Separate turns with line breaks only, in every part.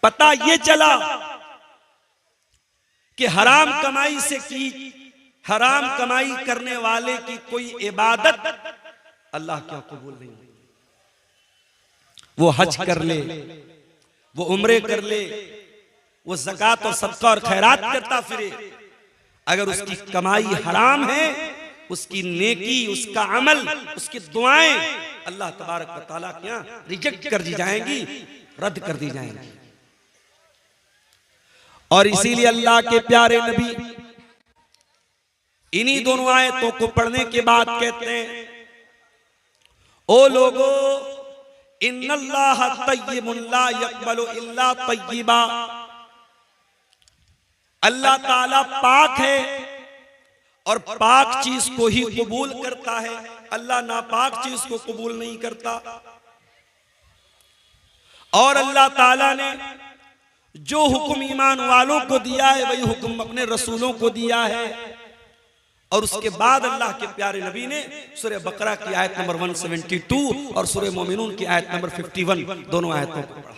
पता ये चला कि हराम कमाई से की हराम कमाई करने वाले की कोई इबादत अल्लाह क्या कबूल नहीं। वो हज कर ले, वो उम्रे कर ले, वो ज़कात और सदका और खैरात करता फिरे, अगर उसकी कमाई हराम है, उसकी नेकी, उसका अमल, उसकी दुआएं अल्लाह तबारक व तआला के यहाँ रिजेक्ट कर दी जाएंगी, रद्द कर दी जाएंगी। और इसीलिए अल्लाह के प्यारे नबी इन्हीं दोनों आयतों को पढ़ने के बाद कहते हैं, ओ लोगो इन्नल्लाह तय्यिबुन ला यक़बलु इल्ला तय्यिबा, अल्लाह ताला पाक है और पाक चीज को ही कबूल करता है, अल्लाह नापाक चीज को कबूल नहीं करता। और अल्लाह ताला ने जो हुक्म ईमान वालों को दिया है वही हुक्म अपने रसूलों को दिया है। और उसके बाद अल्लाह के प्यारे नबी ने सूरह बकरा की आयत नंबर 172 और सूरह मोमिनून की आयत नंबर 51 दोनों आयतों को पढ़ा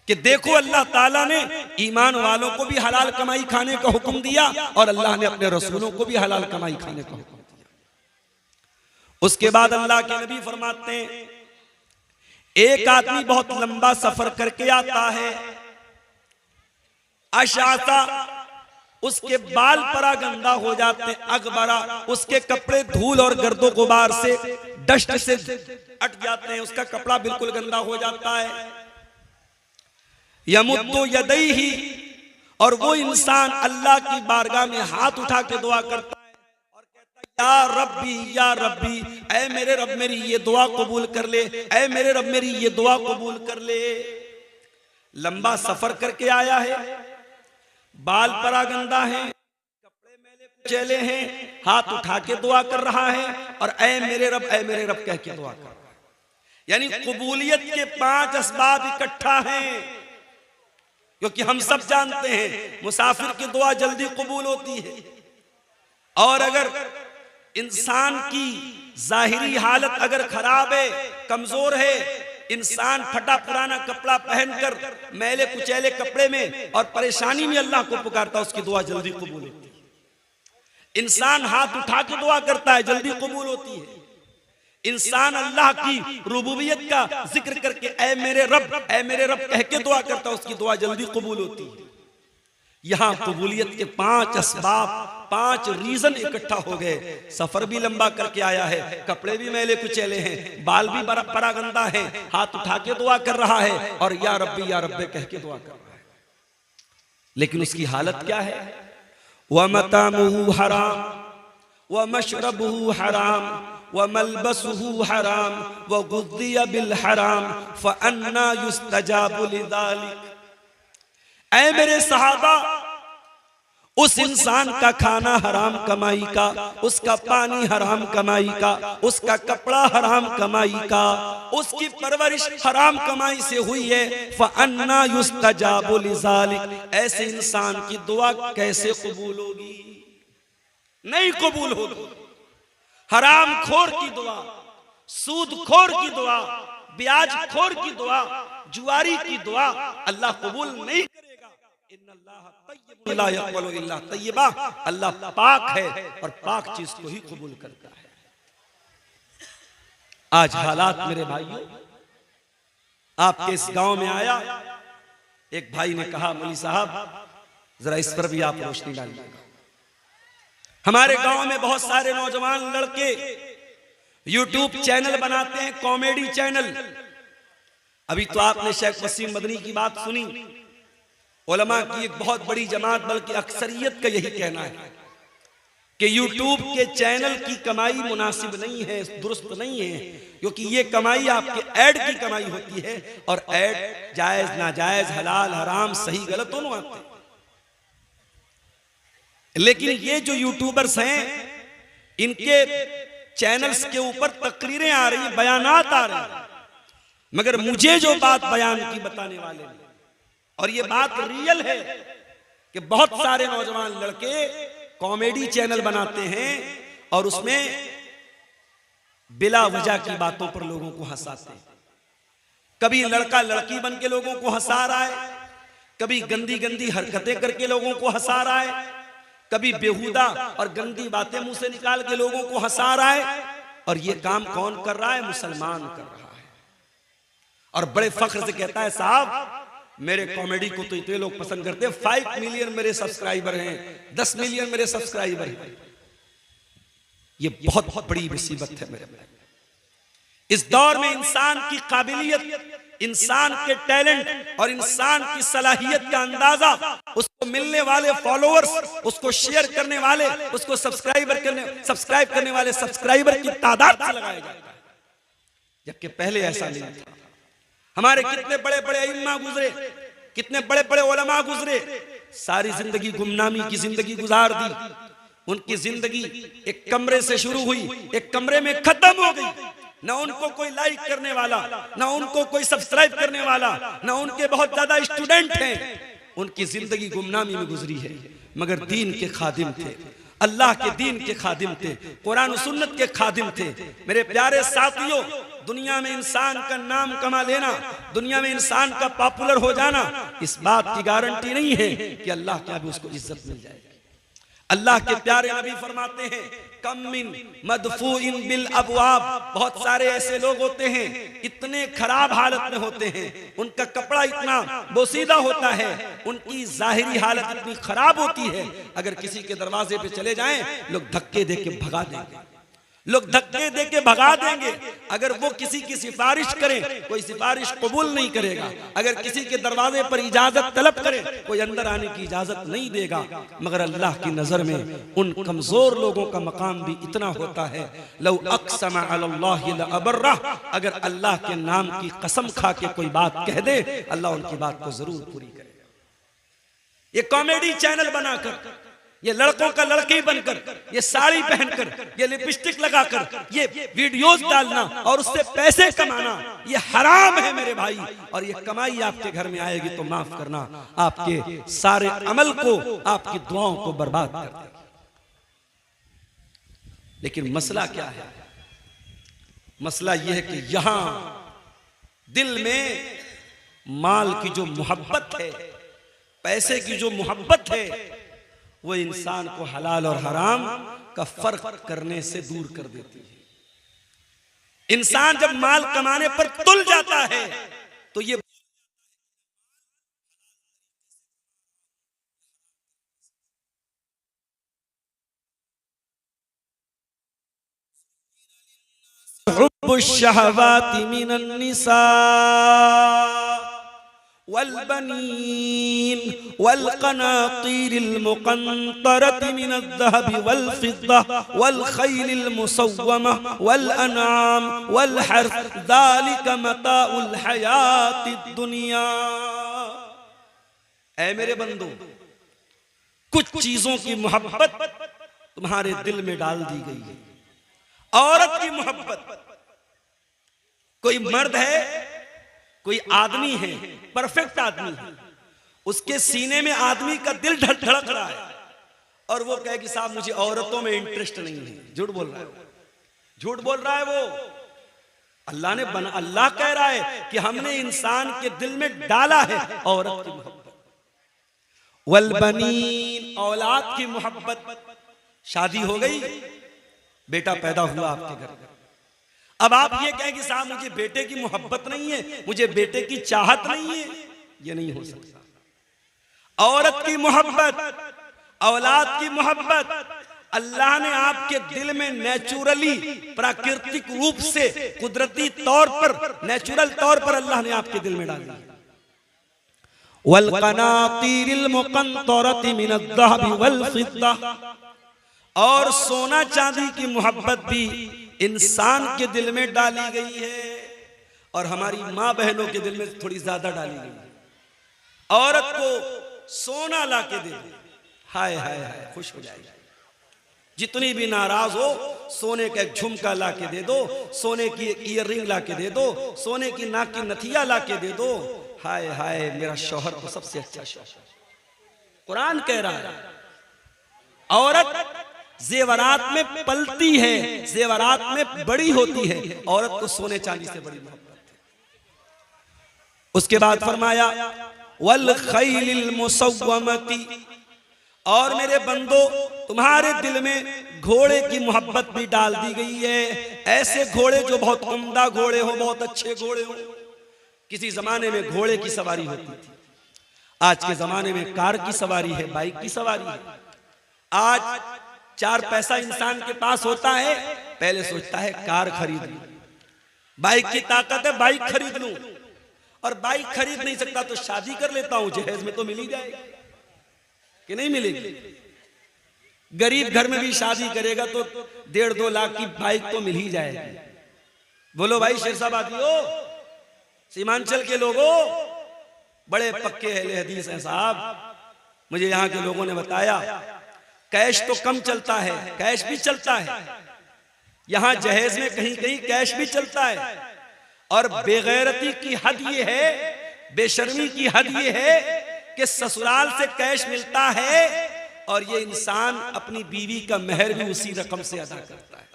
कि देखो अल्लाह ताला ने ईमान वालों को भी हलाल कमाई खाने का हुक्म दिया और अल्लाह ने अपने रसूलों को भी हलाल कमाई खाने का हुक्म दिया। उसके बाद अल्लाह के नबी फरमाते हैं, एक आदमी बहुत लंबा सफर करके आता है, अशाता, उसके बाल परागंदा हो जाते हैं, अगबरा, उसके कपड़े धूल और गर्दो गुबार से, डस्ट से अट जाते हैं, उसका कपड़ा बिल्कुल गंदा हो जाता है। यमुद्दु यदैहि, और वो इंसान अल्लाह की बारगाह में हाथ उठा के दुआ करता है और कहता है या रब्बी, ऐ मेरे रब मेरी ये दुआ कबूल कर ले, ऐ मेरे रब मेरी ये दुआ कबूल कर ले। लंबा सफर करके आया है, बाल परागंदा है, कपड़े मैले कुचैले हैं, हाथ उठा के दुआ कर रहा है और ऐ मेरे रब कह के दुआ कर रहा है। यानी कबूलियत के 5 असबाब इकट्ठा हैं, क्योंकि हम सब जानते हैं मुसाफिर की दुआ जल्दी कबूल होती है। और अगर इंसान की जाहिरी हालत अगर खराब है, कमजोर है, इंसान फटा पुराना कपड़ा पहनकर मैले कुचैले कपड़े में और परेशानी में अल्लाह को पुकारता, उसकी दुआ जल्दी कबूल होती है। इंसान हाथ उठा के दुआ करता है, जल्दी कबूल होती है। इंसान अल्लाह की रुबूबियत का जिक्र करके ऐ मेरे रब कह के दुआ करता, उसकी दुआ जल्दी कबूल होती है। यहां कबूलियत के 5 असबाब, 5 रीजन इकट्ठा हो गए। सफर भी लंबा करके आया है, कपड़े भी मैले कुचैले हैं, बाल भी परागंदा है, हाथ उठा के दुआ कर रहा है और या रब्बी कह के दुआ कर रहा है। लेकिन उसकी हालत क्या है? व मतामुहु हराम व मशरबुहु हराम व मलबसुहु हराम व गुद्दिया बिल हराम फअन्ना युस्तजाबु लिज़ालिक। ऐ मेरे सहाबा, उस इंसान का खाना हराम कमाई का, उसका पानी हराम कमाई का, उसका कपड़ा हराम कमाई का, उसकी परवरिश हराम कमाई से हुई है। फअन्ना युस्तजाबु लिज़ालिक, ऐसे इंसान की दुआ कैसे कबूल होगी? नहीं कबूल होगी। हराम खोर की दुआ, सूद खोर की दुआ, ब्याज खोर की दुआ, जुआरी की दुआ अल्लाह कबूल नहीं करेगा। इन्नल्लाह तय्यबुन ला यक़बलु इल्ला तय्यबा, अल्लाह पाक है और पाक चीज को ही कबूल करता है। आज हालात मेरे भाइयों, आपके इस गांव में आया, एक भाई ने कहा मौलवी साहब जरा इस पर भी आप रोशनी डालिएगा। हमारे गांव में बहुत सारे नौजवान लड़के यूट्यूब चैनल बनाते हैं, कॉमेडी चैनल। अभी तो आपने शेख वसीम मदनी की बात सुनी, उलमा की एक बहुत बड़ी जमात बल्कि अक्सरियत का यही कहना है कि यूट्यूब के चैनल की कमाई मुनासिब नहीं है, दुरुस्त नहीं है, क्योंकि ये कमाई आपके ऐड की कमाई होती है और ऐड जायज नाजायज, हलाल हराम, सही गलत दोनों आते हैं। लेकिन ये जो यूट्यूबर्स हैं, इनके चैनल्स के ऊपर तकरीरें आ रही, बयानात आ रहे हैं, मगर मुझे जो बात बयान की बताने वाले हैं, और ये बात रियल है कि बहुत सारे नौजवान लड़के कॉमेडी चैनल बनाते हैं और उसमें बिला वजह की बातों पर लोगों को हंसाते हैं। कभी लड़का लड़की बन के लोगों को हंसा रहा है, कभी गंदी गंदी हरकतें करके लोगों को हंसा रहा है, कभी बेहुदा और गंदी बातें मुंह से निकाल के लोगों को हंसा रहा है। और ये काम कौन कर रहा है? मुसलमान कर रहा है। और बड़े फख्र से कहता है, साहब मेरे कॉमेडी को तो इतने लोग पसंद करते हैं, 5 मिलियन मेरे सब्सक्राइबर हैं, 10 मिलियन मेरे सब्सक्राइबर हैं। ये बहुत बड़ी मुसीबत है मेरे भाई। इस दौर में इंसान की काबिलियत, इंसान के टैलेंट और इंसान की सलाहियत का अंदाजा उसको मिलने वाले फॉलोअर्स, उसको शेयर करने वाले, उसको सब्सक्राइब करने वाले सब्सक्राइबर की तादाद से लगाया जाता है, जबकि पहले ऐसा नहीं था। हमारे कितने बड़े बड़े इमाम गुजरे, कितने बड़े बड़े उलमा गुजरे, सारी जिंदगी गुमनामी की जिंदगी गुजार दी। उनकी जिंदगी एक कमरे से शुरू हुई, एक कमरे में खत्म हो गई। ना उनको कोई लाइक करने वाला, ना उनको कोई सब्सक्राइब करने वाला, ना उनके बहुत ज्यादा स्टूडेंट हैं। उनकी जिंदगी गुमनामी में गुजरी है, मगर दीन के खादिम थे, अल्लाह के दीन के खादिम थे, कुरान और सुन्नत के खादिम थे। मेरे प्यारे साथियों, दुनिया में इंसान का नाम कमा लेना, दुनिया में इंसान का पॉपुलर हो जाना, इस बात की गारंटी नहीं है कि अल्लाह के यहाँ भी उसको इज्जत मिल जाएगी। अल्लाह के प्यारे नबी फरमाते हैं, कम मिन मदफूइन बिल अबवाब, बहुत सारे ऐसे लोग होते हैं इतने खराब हालत में होते हैं, उनका कपड़ा इतना बोसीदा होता है, उनकी जाहिरी हालत इतनी खराब होती है, अगर किसी के दरवाजे पे चले जाएं लोग धक्के दे के भगा देंगे, लोग धक्के दे के भगा देंगे। अगर वो किसी की सिफारिश करें, कोई सिफारिश कबूल नहीं करेगा। अगर किसी के दरवाजे पर इजाजत तलब करें, कोई अंदर आने की इजाजत नहीं देगा। मगर अल्लाह की नजर में उन कमजोर लोगों का मकाम भी इतना होता है, लौ अक़सम अलल्लाहि लअबर्रह, अगर अल्लाह के नाम की कसम खा के कोई बात कह दे, अल्लाह उनकी बात को जरूर पूरी करेगा। ये कॉमेडी चैनल बनाकर, ये लड़कों का लड़की बनकर, ये साड़ी पहनकर, ये लिपस्टिक लगाकर ये वीडियोस डालना और उससे पैसे कमाना, ये हराम है मेरे भाई। और ये कमाई आपके घर में आएगी तो माफ करना, आपके सारे अमल को, आपकी दुआओं को बर्बाद कर देगी। लेकिन मसला क्या है? मसला यह है कि यहां दिल में माल की जो मोहब्बत है, पैसे की जो मोहब्बत है, वो इंसान को हलाल और हराम का फर्क करने से दूर कर देती है। इंसान जब माल कमाने पर तुल जाता है तो ये हुब्बुश शहवाति मिनन निसा वल्बनीन वल्क़नातीरिल मुक़ंतरति मिनज़्ज़हबि वल्फ़िद्दा वल्ख़ैलिल मुसव्वमह वल्अनआम वल्हर्थ ज़ालिका मताउल हयातिद दुनिया। ऐ मेरे बंदो, कुछ चीजों की मोहब्बत तुम्हारे दिल में डाल दी गई है। औरत की मोहब्बत, कोई मर्द है, कोई आदमी है, परफेक्ट आदमी है, उसके सीने में आदमी का दिल धड़क रहा है और वो कहे कि साहब मुझे औरतों में इंटरेस्ट नहीं है। झूठ बोल रहा है, झूठ बोल रहा है वो। अल्लाह ने बना, अल्लाह कह रहा है कि हमने इंसान के दिल में डाला है औरत की मोहब्बत। वल्बनीन, औलाद की मोहब्बत। शादी हो गई, बेटा पैदा हुआ आपके घर में, अब आप ये कहें कि साहब मुझे बेटे की मोहब्बत नहीं है, मुझे बेटे की चाहत नहीं है, ये नहीं हो सकता। औरत की मोहब्बत, औलाद की मोहब्बत अल्लाह ने आपके दिल में नेचुरली, प्राकृतिक रूप से, कुदरती तौर पर, नेचुरल तौर पर अल्लाह ने आपके दिल में डाली। वल्क़नातीरिल मुक़ंतरति मिनज़्ज़हबि वल्फ़िद्दा, और सोना चांदी की मोहब्बत भी इंसान के दिल में डाली गई है और हमारी माँ बहनों के दिल में थोड़ी ज्यादा डाली गई है। औरत को सोना ला के दे, हाय हाय हाय, खुश हो जाएगी। जितनी भी नाराज हो, सोने का एक झुमका ला के दे दो, सोने की एक ईयररिंग ला के दे दो, सोने की नाक की नथिया ला के दे दो, हाय हाय मेरा शौहर तो सबसे अच्छा शौहर। कुरान कह रहा है औरत जेवरात में पलती है, जेवरात में बड़ी होती है, औरत को सोने चांदी से बड़ी मोहब्बत है। उसके बाद फरमाया वल खैलिल मुसव्वमती, और मेरे बंदो तुम्हारे दिल में घोड़े की मोहब्बत भी डाल दी गई है। ऐसे घोड़े जो बहुत उम्दा घोड़े हो, बहुत अच्छे घोड़े हो। किसी जमाने में घोड़े की सवारी होती थी, आज के जमाने में कार की सवारी है, बाइक की सवारी है। आज 4 पैसा इंसान के पास होता है, पहले सोचता है कार खरीद लूं, बाइक की ताकत है बाइक खरीद लूं, और बाइक खरीद नहीं सकता तो शादी कर लेता हूं, जहेज में तो मिल ही जाएगी कि नहीं मिलेगी। गरीब घर में भी शादी करेगा तो 1.5-2 लाख की बाइक तो मिल ही जाएगी। बोलो भाई शेरशाबादियों, सीमांचल के लोगों, बड़े पक्के अहले हदीस हैं साहब। मुझे यहाँ के लोगों ने बताया कैश तो कम चलता है, कैश भी चलता है यहाँ जहेज में, कहीं कहीं कैश भी चलता है। और बेगैरती की हद ये है, बेशर्मी की हद ये है कि ससुराल से कैश मिलता है और ये इंसान अपनी बीवी का मेहर भी उसी रकम से अदा करता है।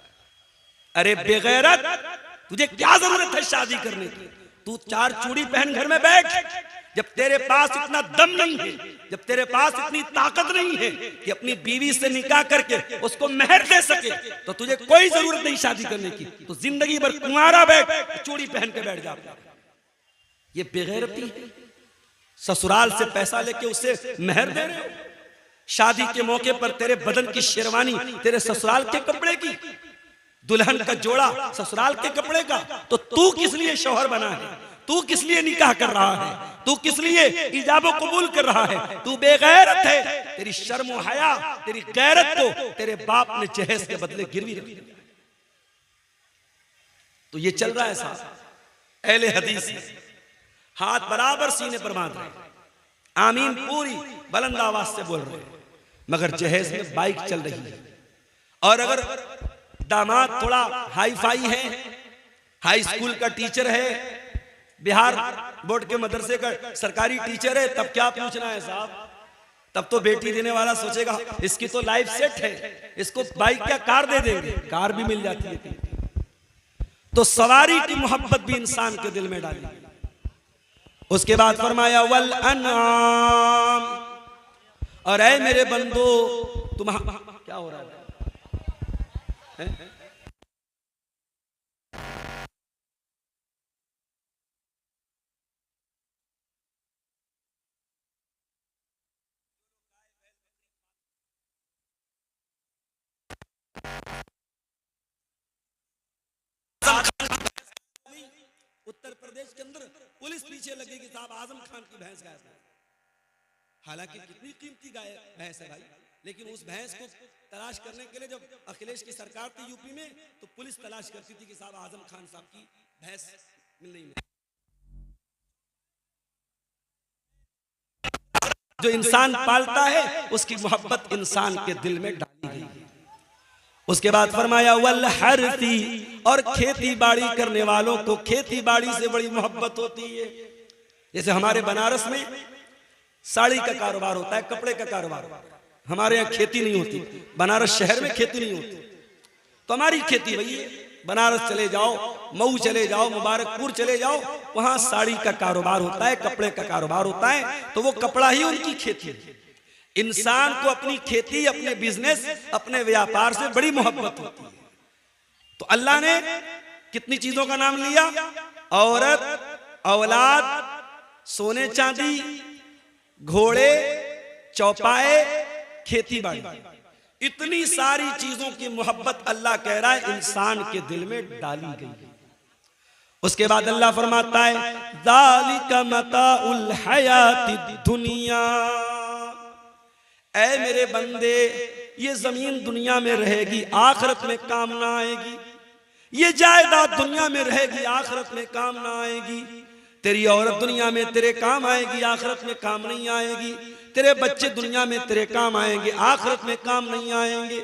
अरे बेगैरत, तुझे क्या जरूरत है शादी करने की? तू 4 चूड़ी पहन घर में बैठ। जब तेरे पास इतना दम नहीं है, जब तेरे पास इतनी ताकत नहीं है कि अपनी बीवी से निकाह करके उसको मेहर दे सके, तो तुझे कोई जरूरत नहीं शादी करने की। तो जिंदगी भर कुंवारा बैठ, चूड़ी पहन के बैठ जा। ये बेगैरती है। ससुराल से पैसा लेके उसे मेहर दे रहे हो, शादी के मौके पर तेरे बदन की शेरवानी तेरे ससुराल के कपड़े की, दुल्हन का जोड़ा ससुराल के कपड़े का। तो तू किस लिए शौहर बना है? तू किस लिए निकाह कर रहा है? तू किस लिए इजाबो कबूल कर रहा है? तू बेगैरत है। तेरी शर्म और हया, तेरी गैरत को तेरे बाप ने जहेज के बदले गिरवी रख दिया। तो ये चल रहा है साहब, अहले हदीस हाथ बराबर सीने पर बांध रहे, आमीन पूरी बुलंद आवाज से बोल रहे, मगर जहेज में बाइक चल रही है। और अगर दामाद थोड़ा हाई फाई है, हाई स्कूल का टीचर है, बिहार बोर्ड के मदरसे का सरकारी टीचर है, तब क्या पूछना है साहब? तब तो बेटी देने वाला सोचेगा इसकी तो लाइफ सेट है, इसको बाइक क्या कार दे देंगे, कार भी मिल जाती है। तो सवारी की मोहब्बत भी इंसान के दिल में डाली। उसके बाद फरमाया वल अनआम, और ऐ मेरे बंदो तुम क्या हो रहा है? उत्तर प्रदेश के अंदर पुलिस पीछे लगेगी साहब, आजम खान की भैंस गायब है। हालांकि कितनी कीमती भैंस है भाई, लेकिन उस भैंस को तलाश करने के लिए जब अखिलेश की सरकार थी यूपी में, तो पुलिस तलाश करती थी कि साहब आजम खान साहब की भैंस मिल नहीं मिली। जो इंसान पालता है उसकी मोहब्बत इंसान के दिल में डाली गई। उसके बाद फरमाया वल हरती, और खेती बाड़ी करने वालों को खेती बाड़ी से बड़ी मोहब्बत होती है। जैसे हमारे बनारस में साड़ी का कारोबार होता है, कपड़े का कारोबार। हमारे यहाँ खेती नहीं होती, बनारस शहर में खेती नहीं होती, तो हमारी खेती वही है। बनारस चले जाओ, मऊ चले जाओ, मुबारकपुर चले जाओ, वहां साड़ी का कारोबार होता है, कपड़े का कारोबार होता है, तो वो कपड़ा ही उनकी खेती है। इंसान को अपनी खेती, अपने बिजनेस, अपने व्यापार से बड़ी मोहब्बत होती है। तो अल्लाह ने कितनी चीजों का नाम लिया? औरत, औलाद, सोने चांदी, घोड़े, चौपाए, खेती बाड़ी, इतनी सारी चीजों की मोहब्बत अल्लाह कह रहा है इंसान के दिल में डाली गई। उसके बाद अल्लाह फरमाता है ज़ालिका मताउल हयातिद दुनिया, ऐ मेरे बंदे ये जमीन दुनिया में रहेगी, आखिरत में काम ना आएगी। ये जायदाद दुनिया में रहेगी, आखिरत में काम ना आएगी। तेरी औरत दुनिया में तेरे काम आएगी, आखिरत में काम नहीं आएगी। तेरे बच्चे दुनिया में तेरे काम आएंगे, आखिरत में काम नहीं आएंगे।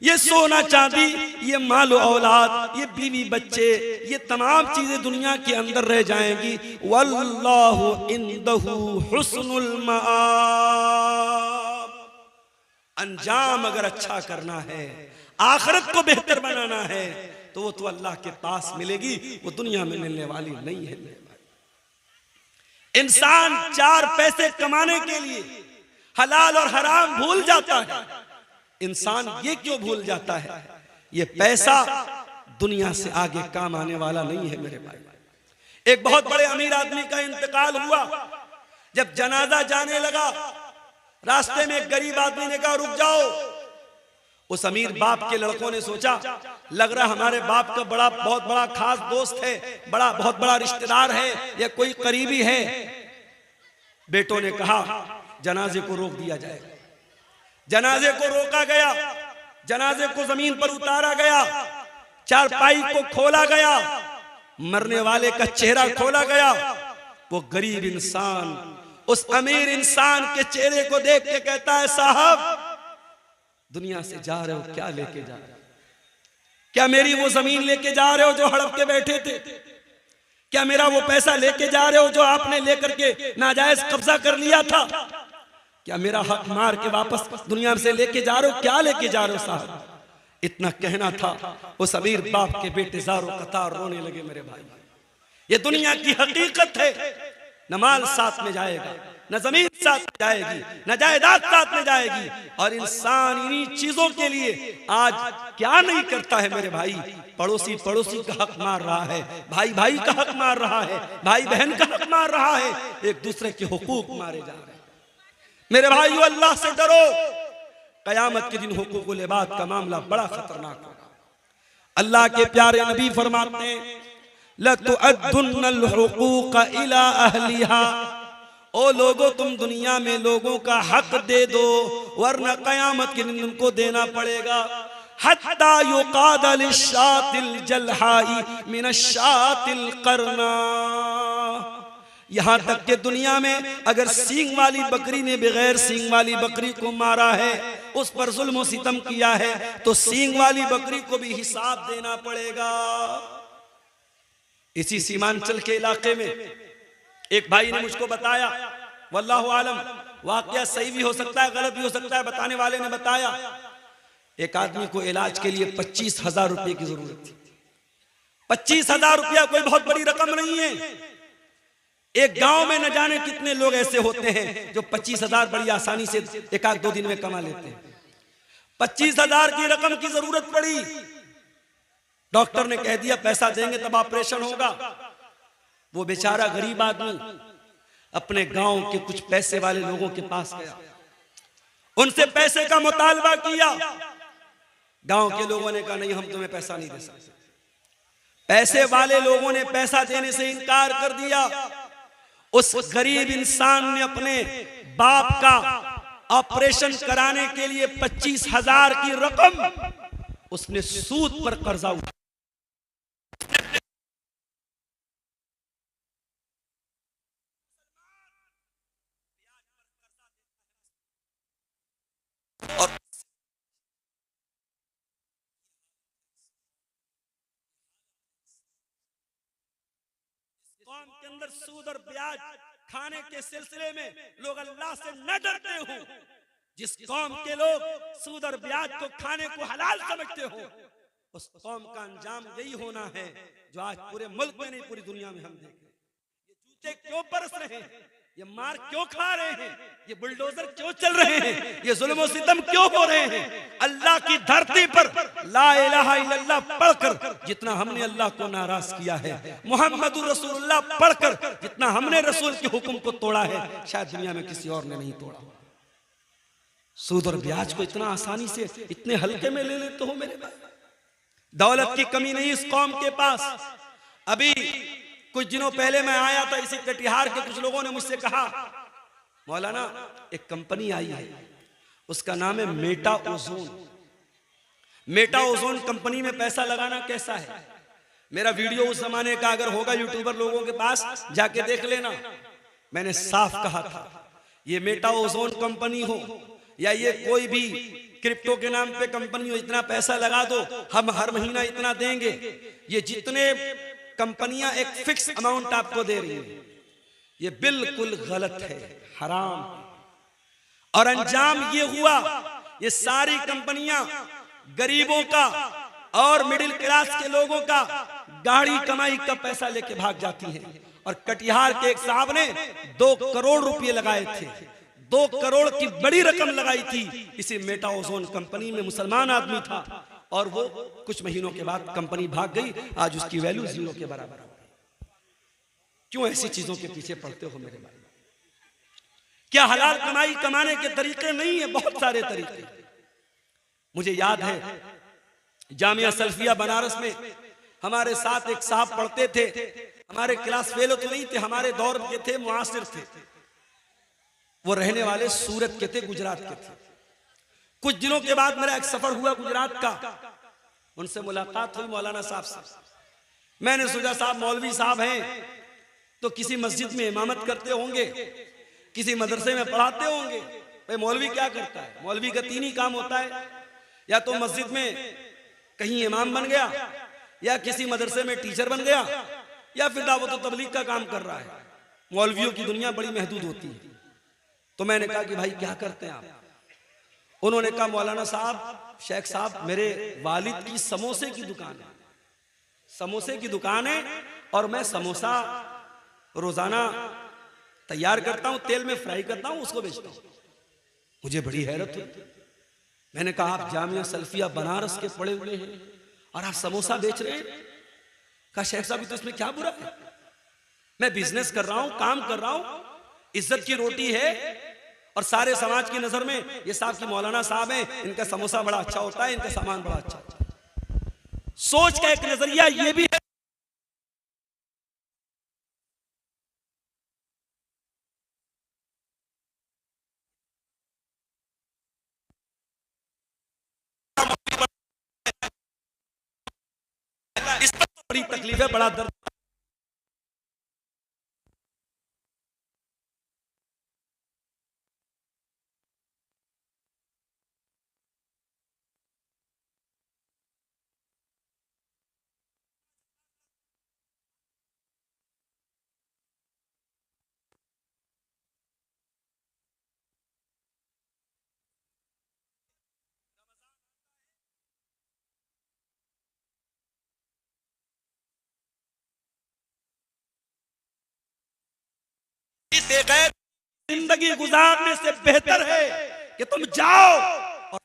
ये सोना चांदी, ये माल औलाद, ये बीवी बच्चे, ये तमाम चीजें दुनिया के अंदर रह जाएंगी। वल्लाहु इंदहु हुस्नुल मआब, अंजाम अगर अच्छा करना है, आखिरत को बेहतर बनाना है, तो वो तो अल्लाह के पास मिलेगी, वो दुनिया में मिलने वाली नहीं है। इंसान 4 पैसे कमाने के लिए हलाल और हराम भूल जाता है। इंसान ये क्यों भूल जाता है? ये पैसा दुनिया से आगे काम आने वाला नहीं है मेरे भाई। एक बहुत बड़े अमीर आदमी का इंतकाल हुआ। जब जनाजा जाने लगा, रास्ते में एक गरीब आदमी ने कहा रुक जाओ। उस अमीर बाप के लड़कों ने सोचा लग रहा हमारे बाप का बहुत बड़ा खास दोस्त है, बहुत बड़ा रिश्तेदार है या कोई करीबी है। बेटों ने कहा जनाजे को रोक दिया जाएगा। जनाजे को रोका गया, जनाजे को जमीन पर उतारा गया, चारपाई को खोला गया, मरने वाले का चेहरा खोला गया। वो गरीब इंसान उस अमीर इंसान के चेहरे को देख के कहता है साहब दुनिया से जा रहे हो, क्या लेके जा रहे हो? क्या मेरी वो जमीन लेके जा रहे हो जो हड़प के बैठे थे? क्या मेरा वो पैसा लेके जा रहे हो जो आपने लेकर के नाजायज कब्जा कर लिया था? क्या मेरा हक मार के वापस दुनिया से लेके जा रहे हो? क्या लेके जा रहे हो साहब? इतना कहना था, उस अमीर बाप के बेटे ज़ारो कतार रोने लगे। मेरे भाई, ये दुनिया की हकीकत है। न माल साथ में जाएगा, न जमीन साथ में जाएगी, न जायदाद साथ में जाएगी। और इंसान इन्हीं चीजों के लिए आज क्या नहीं करता है मेरे भाई? पड़ोसी पड़ोसी का हक मार रहा है, भाई भाई का हक मार रहा है, भाई बहन का हक मार रहा है, एक दूसरे के हुकूक मारे जा रहे हैं। मेरे भाइयों, अल्लाह से डरो। कयामत के दिन हुकूकुल इबाद का मामला बड़ा खतरनाक होगा। अल्लाह के प्यारे नबी फरमाते हैं लतुअद्दुन्नल हुकूक इला अहलिहा। ओ लोगो, तुम दुनिया में लोगों का हक दे दो वरना कयामत के दिन उनको देना पड़ेगा। हत्ता युकाद लिशातिल जलहाई मिनशातिल करना। यहां तक कि दुनिया में अगर सींग वाली बकरी ने बगैर सींग वाली बकरी को मारा है, उस पर जुल्म सितम किया है, तो सींग वाली बकरी को भी हिसाब देना पड़ेगा। इसी सीमांचल के इलाके में एक भाई ने मुझको बताया, वल्लाहु आलम वाकया सही भी हो सकता है, गलत भी हो सकता है, बताने वाले ने बताया एक आदमी को इलाज के लिए 25,000 रुपए की जरूरत थी। 25,000 रुपया कोई बहुत बड़ी रकम नहीं है। एक गांव में न जाने कितने लोग ऐसे होते हैं जो 25,000 बड़ी आसानी से एक आध 2 दिन में कमा लेते हैं। 25,000 की रकम की जरूरत पड़ी। डॉक्टर ने कह दिया पैसा देंगे तब ऑपरेशन होगा। वो बेचारा गरीब आदमी अपने गांव के कुछ पैसे वाले लोगों के पास गया, उनसे पैसे का मुतालबा किया। गांव के लोगों ने कहा नहीं, हम तुम्हें पैसा नहीं दे सकते। पैसे वाले लोगों ने पैसा देने से इनकार कर दिया। उस गरीब इंसान ने अपने बाप का ऑपरेशन कराने के लिए 25,000 की रकम उसने सूद पर कर्जा उठाया। और कौम के अंदर सूद और ब्याज खाने के सिलसिले में लोग अल्लाह से न डरते हो, जिस कौम के लोग सूद और ब्याज को खाने को हलाल समझते हो, उस कौम का अंजाम यही होना है जो आज पूरे मुल्क में नहीं पूरी दुनिया में हम देख रहे हैं। ये जूते क्यों बरस रहे हैं, ये मार क्यों खा रहे हैं, ये बुलडोजर क्यों चल रहे हैं, ये जुल्म और सितम क्यों हो रहे हैं? अल्लाह की धरती पर ला इलाहा इल्लल्लाह पढ़कर जितना हमने अल्लाह को नाराज किया है, मुहम्मदुर रसूलुल्लाह पढ़कर जितना हमने रसूल के हुक्म को तोड़ा है, शायद दुनिया में किसी और ने नहीं तोड़ा। सूद और ब्याज को इतना आसानी से इतने हल्के में ले लेते हो मेरे भाई। दौलत की कमी नहीं इस कौम के पास। अभी कुछ दिनों पहले मैं आया था, इसी कटिहार के कुछ लोगों ने मुझसे कहा मौलाना एक कंपनी आई है, उसका नाम है Meta ozone. Meta ozone company में पैसा लगाना कैसा है? मेरा वीडियो उस जमाने का अगर होगा यूट्यूबर लोगों के पास जाके देख लेना। मैंने साफ कहा था ये मेटा ओजोन कंपनी हो या ये कोई भी क्रिप्टो के नाम पे कंपनी हो, इतना पैसा लगा दो, हम हर महीना इतना देंगे। ये जितने कंपनियां एक फिक्स अमाउंट आपको दे रही हैं, ये बिल्कुल गलत है, हराम। और अंजाम ये हुआ, ये सारी कंपनियां गरीबों का और मिडिल क्लास के लोगों का गाड़ी कमाई का पैसा लेके भाग जाती हैं और कटिहार के एक साहब ने 2 करोड़ रुपए लगाए थे, 2 करोड़ की बड़ी रकम लगाई थी इसी मेटा ओजोन कंपनी में। मुसलमान आदमी था और वो कुछ महीनों के बाद कंपनी भाग गई, आज उसकी वैल्यू 0 के बराबर हो गई। क्यों ऐसी चीजों के पीछे पड़ते हो मेरे भाई? क्या हलाल कमाई कमाने के तरीके नहीं है? बहुत सारे तरीके। मुझे याद है जामिया सल्फिया बनारस में हमारे साथ एक साहब पढ़ते थे, हमारे क्लास फेलो तो नहीं थे, हमारे दौर के थे, मुआसिर थे। वो रहने वाले सूरत के थे, गुजरात के थे। कुछ दिनों के बाद मेरा एक सफर हुआ गुजरात का, उनसे मुलाकात हुई मौलाना साहब से। मैंने सोचा साहब मौलवी साहब हैं तो किसी मस्जिद में इमामत करते होंगे, किसी मदरसे में पढ़ाते होंगे। भाई मौलवी क्या करता है? मौलवी का 3 ही काम होता है, या तो मस्जिद में कहीं इमाम बन गया, या किसी मदरसे में टीचर बन गया, या फिर दावत और तबलीग का काम कर रहा है। मौलवियों की दुनिया बड़ी महदूद होती है। तो मैंने कहा कि भाई क्या करते हैं आप? उन्होंने कहा मौलाना साहब, शेख साहब, मेरे वालिद की समोसे की दुकान है, समोसे की दुकान है और मैं समोसा रोजाना तैयार करता हूं, तेल में फ्राई करता हूं, उसको बेचता हूं। मुझे बड़ी हैरत हुई। मैंने कहा आप जामिया सल्फिया बनारस के पढ़े हुए हैं और आप समोसा बेच रहे हैं? कहा शेख साहब तो इसमें क्या बुरा है? मैं बिजनेस कर रहा हूं, काम कर रहा हूं, इज्जत की रोटी है और सारे समाज की नजर में ये साहब की मौलाना साहब हैं, इनका समोसा बड़ा अच्छा होता है, इनका सामान बड़ा अच्छा होता है। सोच का एक नजरिया ये भी है। इस पर तो बड़ी तकलीफ है, बड़ा दर्द। बेगैर जिंदगी गुजारने से बेहतर है कि तुम जाओ और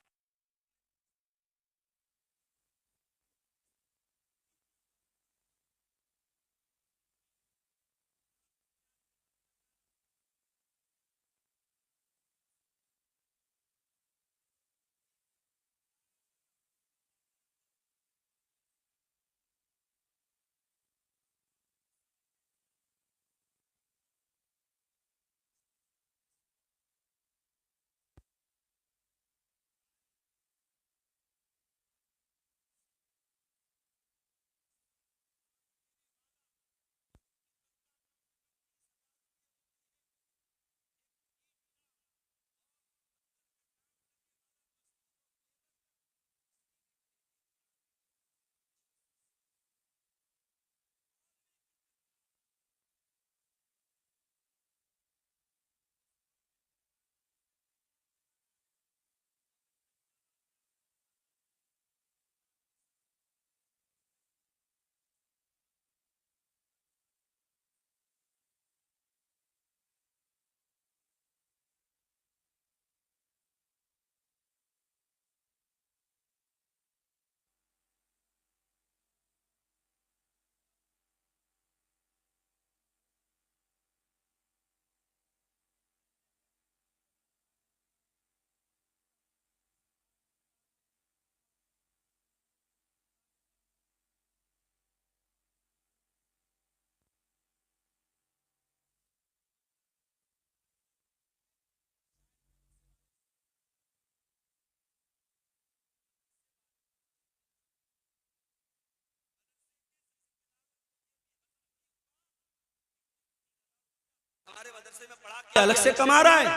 हमारे मदरसे में पढ़ा के अलग से कमा रहा है।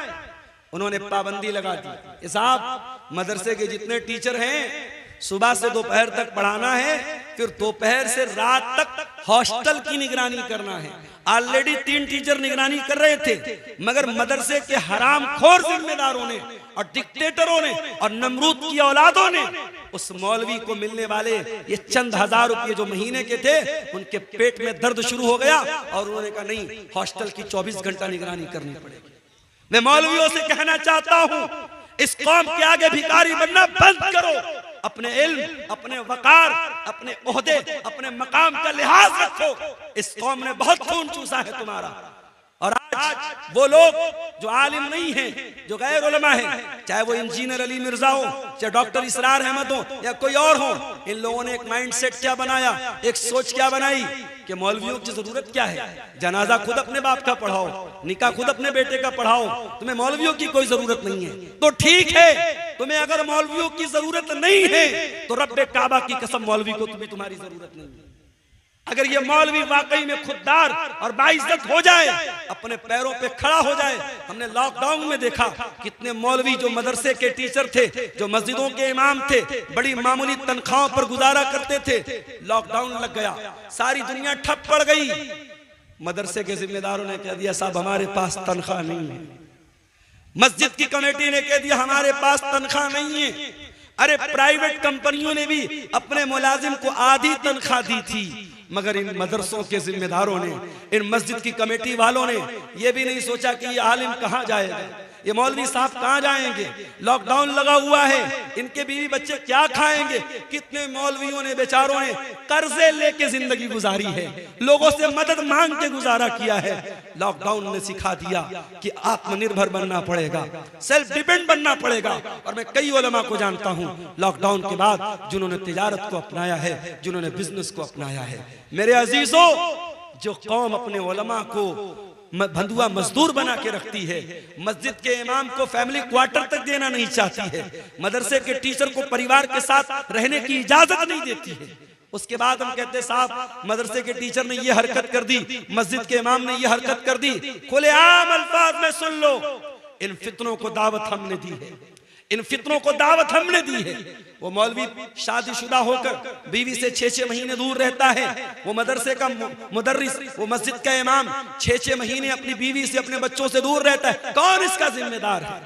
उन्होंने पाबंदी लगा दी, साहब मदरसे के जितने टीचर हैं सुबह से दोपहर तक पढ़ाना है, फिर दोपहर से रात तक हॉस्टल की निगरानी करना है। ऑलरेडी 3 टीचर निगरानी कर रहे थे, मगर मदरसे के हरामखोर जिम्मेदारों ने और डिक्टेटरों ने और नमरूद की औलादों ने उस मौलवी को मिलने वाले ये चंद हजार रुपये जो महीने के थे, उनके पेट में दर्द शुरू हो गया और उन्होंने कहा नहीं, हॉस्टल की 24 घंटा निगरानी करनी पड़ेगी। मैं मौलवियों से कहना चाहता हूं, इस कौम के आगे भिखारी बनना बंद करो। अपने इल्म, अपने वकार, अपने ओहदे, अपने मकाम का लिहाज रखो। इस कौम ने बहुत खून चूसा है तुम्हारा। और आज वो लोग जो आलिम नहीं हैं, जो गैर उलमा हैं, चाहे वो इंजीनियर अली मिर्जा हो, चाहे डॉक्टर इसरार अहमद हो या कोई और हो, इन लोगों ने एक माइंडसेट क्या बनाया, एक सोच क्या बनाई कि मौलवियों की जरूरत क्या है। जनाजा खुद अपने बाप का पढ़ाओ, निकाह खुद अपने बेटे का पढ़ाओ, तुम्हें मौलवियों की कोई जरूरत नहीं है। तो ठीक है, तुम्हें अगर मौलवियों की जरूरत नहीं है तो रब्बे काबा की कसम मौलवी को तुम्हारी जरूरत नहीं है। अगर ये मौलवी वाकई में खुददार और बाइज्जत हो जाए, अपने पैरों पे खड़ा हो जाए। हमने लॉकडाउन में देखा कितने मौलवी जो मदरसे के टीचर थे, जो मस्जिदों के इमाम थे, बड़ी मामूली तनख्वाहों पर गुजारा करते थे। लॉकडाउन लग गया, सारी दुनिया ठप पड़ गई। मदरसे के जिम्मेदारों ने कह दिया साहब हमारे पास तनख्वाह नहीं है। मस्जिद की कमेटी ने कह दिया हमारे पास तनख्वाह नहीं है। अरे प्राइवेट कंपनियों ने भी अपने मुलाजिम को आधी तनख्वाह दी थी, मगर इन मदरसों के जिम्मेदारों ने, इन मस्जिद की कमेटी वालों ने यह भी नहीं सोचा कि ये आलिम कहां जाएगा, ये मौलवी साहब कहां जाएंगे। लॉकडाउन लगा हुआ है, इनके बीवी बच्चे क्या खाएंगे। कितने मौलवियों ने, बेचारों ने कर्जे लेके जिंदगी गुजारी है, लोगों से मदद मांग के गुजारा किया है। लॉकडाउन ने सिखा दिया कि आत्मनिर्भर बनना पड़ेगा, सेल्फ डिपेंड बनना पड़ेगा। और मैं कई उलमा को जानता हूं लॉकडाउन के बाद जिन्होंने तिजारत को अपनाया है, जिन्होंने बिजनेस को अपनाया है। मेरे अजीजों, जो कौम अपने उलमा को बंधुआ मजदूर बना के रखती है, मस्जिद के इमाम को फैमिली क्वार्टर तक देना नहीं चाहती है, मदरसे के टीचर को परिवार के साथ रहने की इजाजत नहीं देती है, उसके बाद हम कहते साहब मदरसे के टीचर ने ये हरकत कर दी, मस्जिद के इमाम ने ये हरकत कर दी। खुलेआम अल्फाज में सुन लो, इन फितनों को दावत हमने दी है, इन फितनों को दावत हमने दी है। वो मौलवी शादीशुदा होकर बीवी से 6-6 महीने दूर रहता है, वो मदरसे का मुदर्रिस, वो मस्जिद का इमाम 6-6 महीने अपनी बीवी से, अपने बच्चों से दूर रहता है। कौन इसका जिम्मेदार है?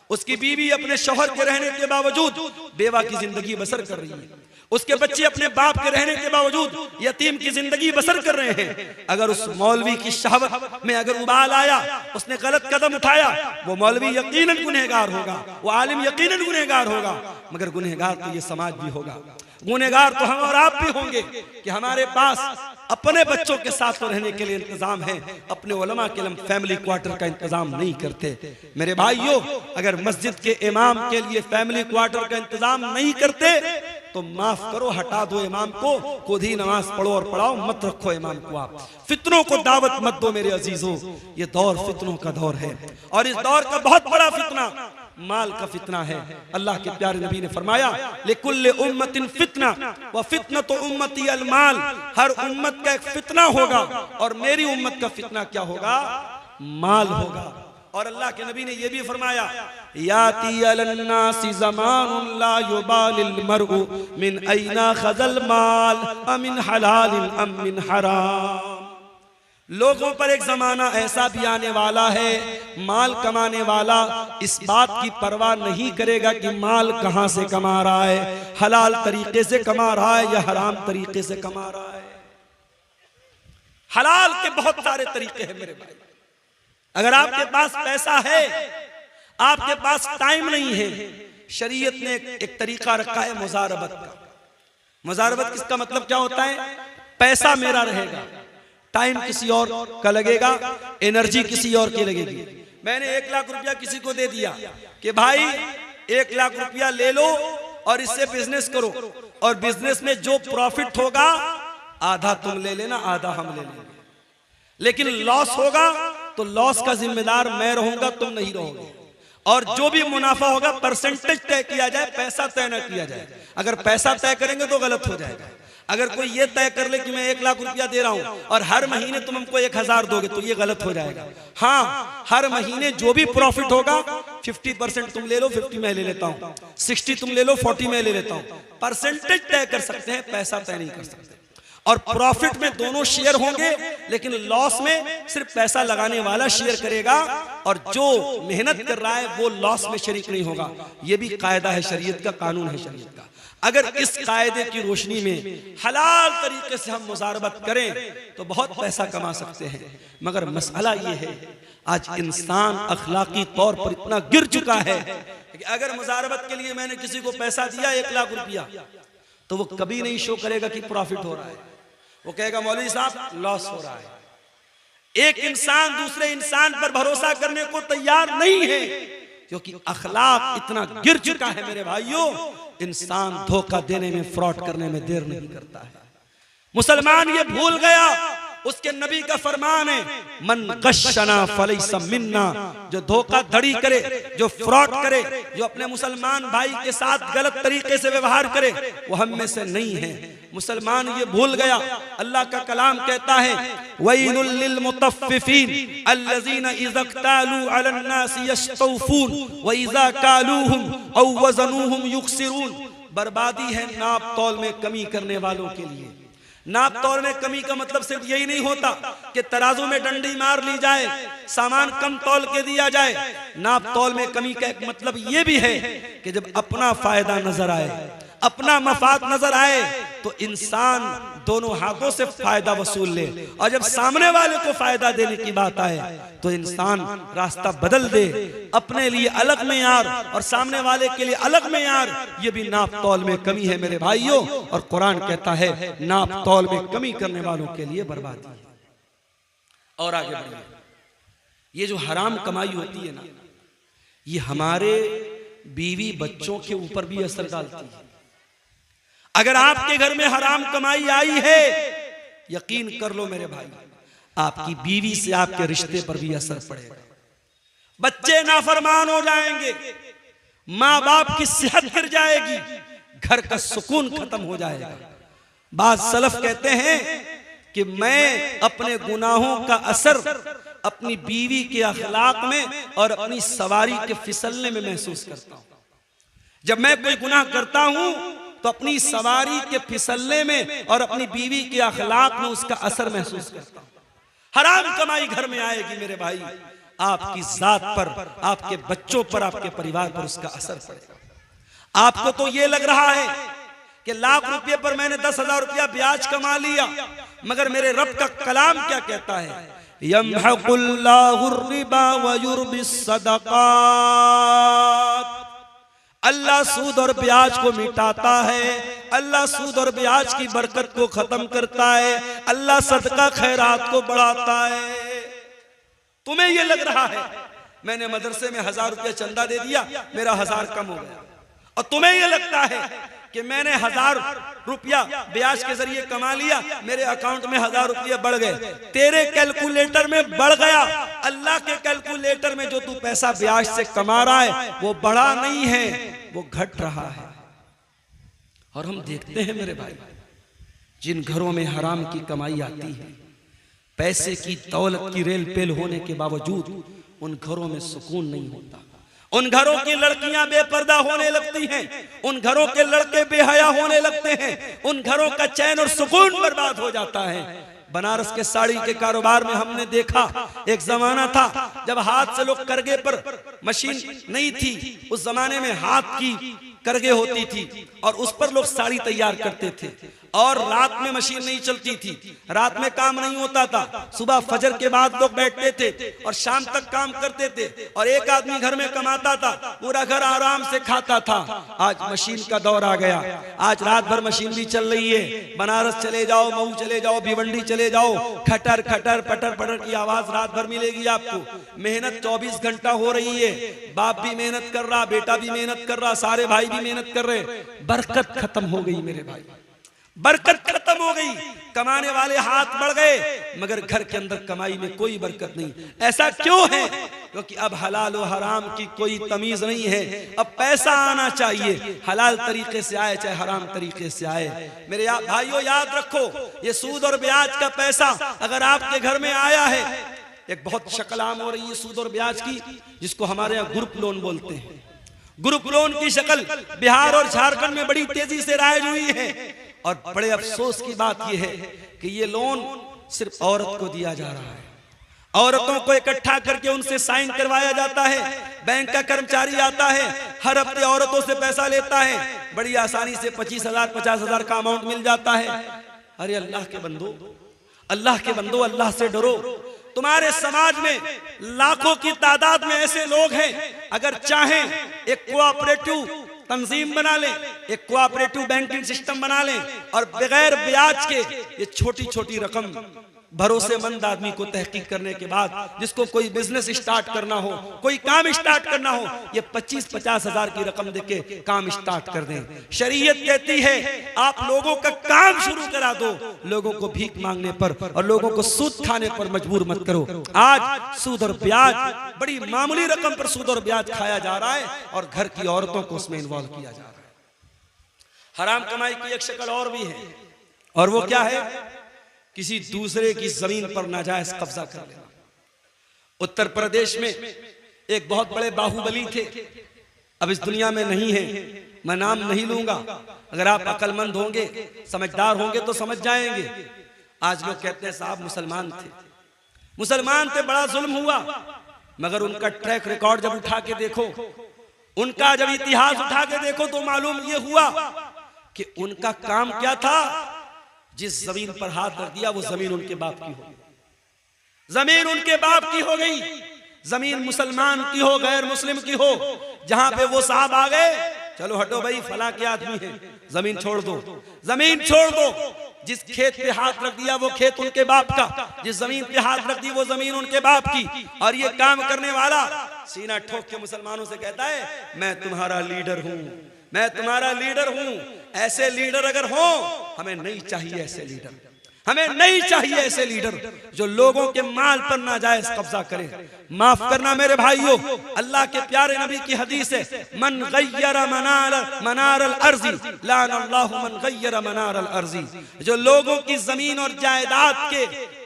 उसकी बीवी अपने शौहर के रहने के बावजूद बेवा की जिंदगी बसर कर रही है, उसके बच्चे अपने बाप के रहने के बावजूद यतीम की जिंदगी बसर कर रहे हैं। अगर उस मौलवी की शहवत में अगर उबाल आया, उसने गलत कदम उठाया, वो मौलवी यकीनन गुनहगार होगा, वो आलिम यकीनन गुनहगार होगा, मगर गुनहगार तो ये समाज भी होगा, गुनहगार तो हम और आप भी होंगे कि हमारे पास अपने बच्चों के साथ रहने के लिए इंतजाम है, अपने उलमा के लिए फैमिली क्वार्टर का इंतजाम नहीं करते। मेरे भाइयों, अगर मस्जिद के इमाम के लिए फैमिली क्वार्टर का इंतजाम नहीं करते तो माफ करो, हटा दो इमाम को, खुद ही नमाज पढ़ो और पढ़ाओ, मत रखो इमाम को। आप फितनों को दावत मत दो मेरे अजीजों, ये दौर फितनों का दौर है और इस दौर का बहुत बड़ा फितना माल का फितना है। अल्लाह के प्यारे नबी ने फरमाया लिकुल्लि उम्मतिन फितना व फितनतु उम्मती अल माल, हर उम्मत का एक फितना होगा और मेरी उम्मत का फितना क्या होगा? माल होगा। और अल्लाह के नबी ने यह भी फरमाया याती अलन्नासी ज़मानुन ला युबालिल मरउ मिन ऐना खज़ल माल अमिन हलालिन अम मिन हराम। लोगों पर एक जमाना ऐसा भी आने वाला है, माल कमाने वाला इस बात की परवाह नहीं करेगा कि माल कहां से कमा रहा है, हलाल तरीके से कमा रहा है या हराम तरीके से कमा रहा है। हलाल के बहुत सारे तरीके हैं मेरे भाई। अगर आपके पास पैसा है, आपके पास टाइम नहीं है, शरीयत ने एक तरीका रखा है मुजारबत का। मुजारबत किसका मतलब क्या होता है? पैसा मेरा रहेगा, टाइम किसी और का लगेगा, एनर्जी किसी और की लगेगी। मैंने 1 लाख रुपया किसी को दे दिया कि भाई 1 लाख रुपया ले लो और इससे बिजनेस करो, और बिजनेस में जो प्रॉफिट होगा आधा तुम ले लेना, आधा हम ले लेंगे, लेकिन लॉस होगा तो लॉस का जिम्मेदार मैं रहूंगा, तुम नहीं रहोगे। और जो भी मुनाफा होगा परसेंटेज तय किया जाए, पैसा तय न किया जाए। अगर पैसा तय करेंगे तो गलत हो जाएगा। अगर कोई ये तय कर ले कि मैं 1 लाख रुपया दे रहा हूं और हर महीने तुम हमको 1000 दोगे तो ये गलत हो जाएगा। हाँ, हर महीने जो भी प्रॉफिट होगा 50% तुम ले लो, 50 मैं ले लेता हूं, 60 तुम ले लो, 40 मैं ले लेता हूं। परसेंटेज तय कर सकते हैं, पैसा तय नहीं कर सकते। और प्रॉफिट में दोनों शेयर होंगे, लेकिन लॉस में सिर्फ पैसा लगाने वाला शेयर करेगा और जो मेहनत कर रहा है वो लॉस में शरीक नहीं होगा। ये भी कायदा है शरीयत का, कानून है शरीयत का। अगर इस कायदे की रोशनी में हलाल तरीके से हम मुजारबत करें तो बहुत पैसा कमा सकते हैं। मगर मसला ये है आज इंसान अखलाकी तौर पर इतना गिर चुका है कि अगर मुजारबत के लिए मैंने किसी को पैसा दिया 1 लाख रुपया, तो वो कभी नहीं शो करेगा कि प्रॉफिट हो रहा है, वो कहेगा मौलवी साहब लॉस हो रहा है। एक इंसान दूसरे इंसान पर भरोसा करने को तैयार नहीं है, क्योंकि अखलाक इतना गिर चुका है मेरे भाइयों। इंसान धोखा देने में, फ्रॉड करने में देर नहीं करता है। मुसलमान ये भूल गया, उसके नबी का फरमान है मन गशना फलैसा मिन्ना, जो धोखाधड़ी करे, जो फ्रॉड करे, जो अपने मुसलमान भाई के साथ गलत तरीके से व्यवहार करे, वो हम में से नहीं है। मुसलमान ये भूल गया, अल्लाह का कलाम कहता है वैलुल लिल मुतफ्फिफीन अल्लज़ीना इज़ा क़तालू अलन नासी यस्तौफून व इज़ा कालूहुम औ वज़नूहुम युक्सिरून। बर्बादी है नाप तौल में कमी करने वालों के लिए। नाप तौल में कमी का मतलब सिर्फ यही नहीं होता कि तराजू में डंडी मार ली जाए, सामान कम तौल के दिया जाए। नाप तौल में कमी का एक मतलब यह भी है कि जब अपना फायदा नजर आए, अपना मफाद नजर आए, तो इंसान दोनों हाथों से फायदा वसूल ले, और जब सामने वाले को फायदा देने की बात आए तो इंसान रास्ता बदल दे, अपने लिए अलग मेयार और सामने वाले के लिए अलग मेयार। ये भी नाप तौल में कमी है मेरे भाइयों, और कुरान कहता है नाप तौल में कमी करने वालों के लिए बर्बादी है। और आगे बढ़िए, ये जो हराम कमाई होती है ना, ये हमारे बीवी बच्चों के ऊपर भी असर डालती है। अगर आपके घर में हराम कमाई आई है, यकीन कर लो मेरे भाई, आपकी बीवी से आपके रिश्ते पर भी असर पड़ेगा। बच्चे नाफरमान हो जाएंगे, माँ बाप की सेहत गिर जाएगी, घर का सुकून खत्म हो जाएगा। बाद सलफ कहते हैं कि मैं अपने गुनाहों का असर अपनी बीवी के अखलाक में और अपनी सवारी के फिसलने में महसूस करता हूं। जब मैं कोई गुनाह करता हूं तो अपनी सवारी के फिसलने में और अपनी बीवी के अखलाक में उसका असर महसूस करता हूं। हराम कमाई घर में आएगी मेरे भाई, आपकी जात पर, आपके बच्चों पर, आपके परिवार पर उसका असर पड़ेगा। आपको तो ये लग रहा है कि लाख रुपए पर मैंने 10,000 रुपया ब्याज कमा लिया, मगर मेरे रब का कलाम क्या कहता है, यमहकुल्लाहु रिबा व युर्बिस सदक़ात। अल्लाह सूद और ब्याज को मिटाता है, अल्लाह सूद और ब्याज की बरकत को खत्म करता है, अल्लाह सदका खैरात को बढ़ाता है। तुम्हें यह लग रहा है मैंने मदरसे में 1,000 रुपया चंदा दे दिया, मेरा 1,000 कम हो गया, और तुम्हें यह लगता है कि मैंने 1,000 रुपया ब्याज के जरिए कमा लिया, मेरे अकाउंट में 1,000 रुपया बढ़ गए। तेरे कैलकुलेटर में बढ़ गया, अल्लाह के कैलकुलेटर में जो तू पैसा ब्याज से कमा रहा है वो बढ़ा नहीं है, वो घट रहा है। और हम देखते हैं मेरे भाई, जिन घरों में हराम की कमाई आती है, पैसे की दौलत की रेल पेल होने के बावजूद उन घरों में सुकून नहीं होता। उन घरों की लड़कियां बेपर्दा होने लगती हैं, उन घरों के लड़के बेहया होने लगते हैं, उन घरों का चैन और सुकून बर्बाद हो जाता है। बनारस के साड़ी के कारोबार में हमने देखा, एक जमाना था जब हाथ से लोग करगे पर, मशीन नहीं थी उस जमाने में, हाथ की करगे होती थी और उस पर लोग साड़ी तैयार करते थे, और रात में मशीन नहीं चलती थी, रात में काम नहीं होता था, सुबह फजर के बाद लोग बैठते थे और शाम तक काम करते थे, और एक आदमी घर में कमाता था, पूरा घर आराम से खाता था। आज मशीन का दौर आ गया, आज रात भर मशीन भी चल रही है। बनारस चले जाओ, मऊ चले जाओ, भिवंडी चले जाओ, खटर खटर पटर पटर की आवाज रात भर मिलेगी आपको। मेहनत 24 घंटा हो रही है, बाप भी मेहनत कर रहा, बेटा भी मेहनत कर रहा, सारे भाई भी मेहनत कर रहे। बरकत खत्म हो गई मेरे भाई, बरकत खत्म हो गई। कमाने वाले हाथ बढ़ गए, मगर घर के अंदर कमाई में कोई बरकत नहीं। ऐसा क्यों है? क्योंकि अब हलाल और हराम की कोई तमीज नहीं है। अब पैसा आना चाहिए, हलाल तरीके से आए चाहे हराम तरीके से आए। मेरे भाइयों याद रखो, ये सूद और ब्याज का पैसा अगर आपके घर में आया है, एक बहुत शक्ल आम हो रही है सूद और ब्याज की, जिसको हमारे यहाँ ग्रुप लोन बोलते हैं। ग्रुप लोन की शक्ल बिहार और झारखंड में बड़ी तेजी से राइज हुई है, और बड़े अफसोस की बात यह है कि ये लोन सिर्फ औरत को दिया जा रहा है, औरतों को इकट्ठा करके उनसे साइन करवाया जाता है, बैंक का कर्मचारी आता है, हर हफ्ते औरतों से पैसा लेता है, बड़ी आसानी से 25,000 50,000 का अमाउंट मिल जाता है। अरे अल्लाह के बंदो, अल्लाह के बंदो, अल्लाह से डरो। तुम्हारे समाज में लाखों की तादाद में ऐसे लोग हैं, अगर चाहें एक कोऑपरेटिव तंजीम बना लें, एक कोऑपरेटिव बैंकिंग सिस्टम बना लें और बगैर ब्याज के ये छोटी छोटी रकम भरोसेमंद आदमी को तहकीक करने के बाद, जिसको कोई बिजनेस स्टार्ट करना हो, कोई काम स्टार्ट करना हो, ये 25-50 हजार की रकम देके काम स्टार्ट कर दें। शरीयत कहती है आप लोगों का काम शुरू करा दो, लोगों को भीख मांगने पर और लोगों को सूद खाने पर मजबूर मत करो। आज सूद और ब्याज, बड़ी मामूली रकम पर सूद और ब्याज खाया जा रहा है और घर की औरतों को उसमें इन्वॉल्व किया जा रहा है। हराम कमाई की एक शक्ल और भी है, और वो क्या है? किसी दूसरे की जमीन पर नाजायज कब्जा कर लेना। उत्तर प्रदेश में एक बहुत बड़े बाहुबली थे, अब इस दुनिया में नहीं है, मैं नाम नहीं लूंगा, अगर आप अक्लमंद होंगे, समझदार होंगे तो समझ जाएंगे। आज लोग कहते हैं साहब मुसलमान थे, मुसलमान थे, बड़ा जुल्म हुआ, मगर उनका ट्रैक रिकॉर्ड जब उठा के देखो, उनका जब इतिहास उठा के देखो तो मालूम ये हुआ कि उनका काम क्या था। जिस जमीन पर हाथ रख दिया वो जमीन उनके बाप की हो गई, जमीन उनके बाप की हो गई, जमीन मुसलमान की हो, गैर मुस्लिम की हो। जहां पे वो साहब आ गए, चलो हटो भाई, फला के आदमी है, जमीन छोड़ दो, जमीन छोड़ दो। जिस खेत पे हाथ रख दिया वो खेत उनके बाप का, जिस जमीन पे हाथ रख दी वो जमीन उनके बाप की। और ये काम करने वाला सीना ठोक के मुसलमानों से कहता है मैं तुम्हारा लीडर हूं, मैं तुम्हारा लीडर हूं। ऐसे लीडर अगर हो, हमें नहीं चाहिए ऐसे लीडर, हमें नहीं चाहिए ऐसे लीडर जो लोगों के माल पर नाजायज कब्जा करें। माफ करना मेरे भाइयों, अल्लाह के प्यारे नबी की हदीस है, मन गय्यर मनार अल अर्ज़ी लानल्लाहु मन गय्यर मनार अल अर्ज़ी। जो लोगों की जमीन और जायदाद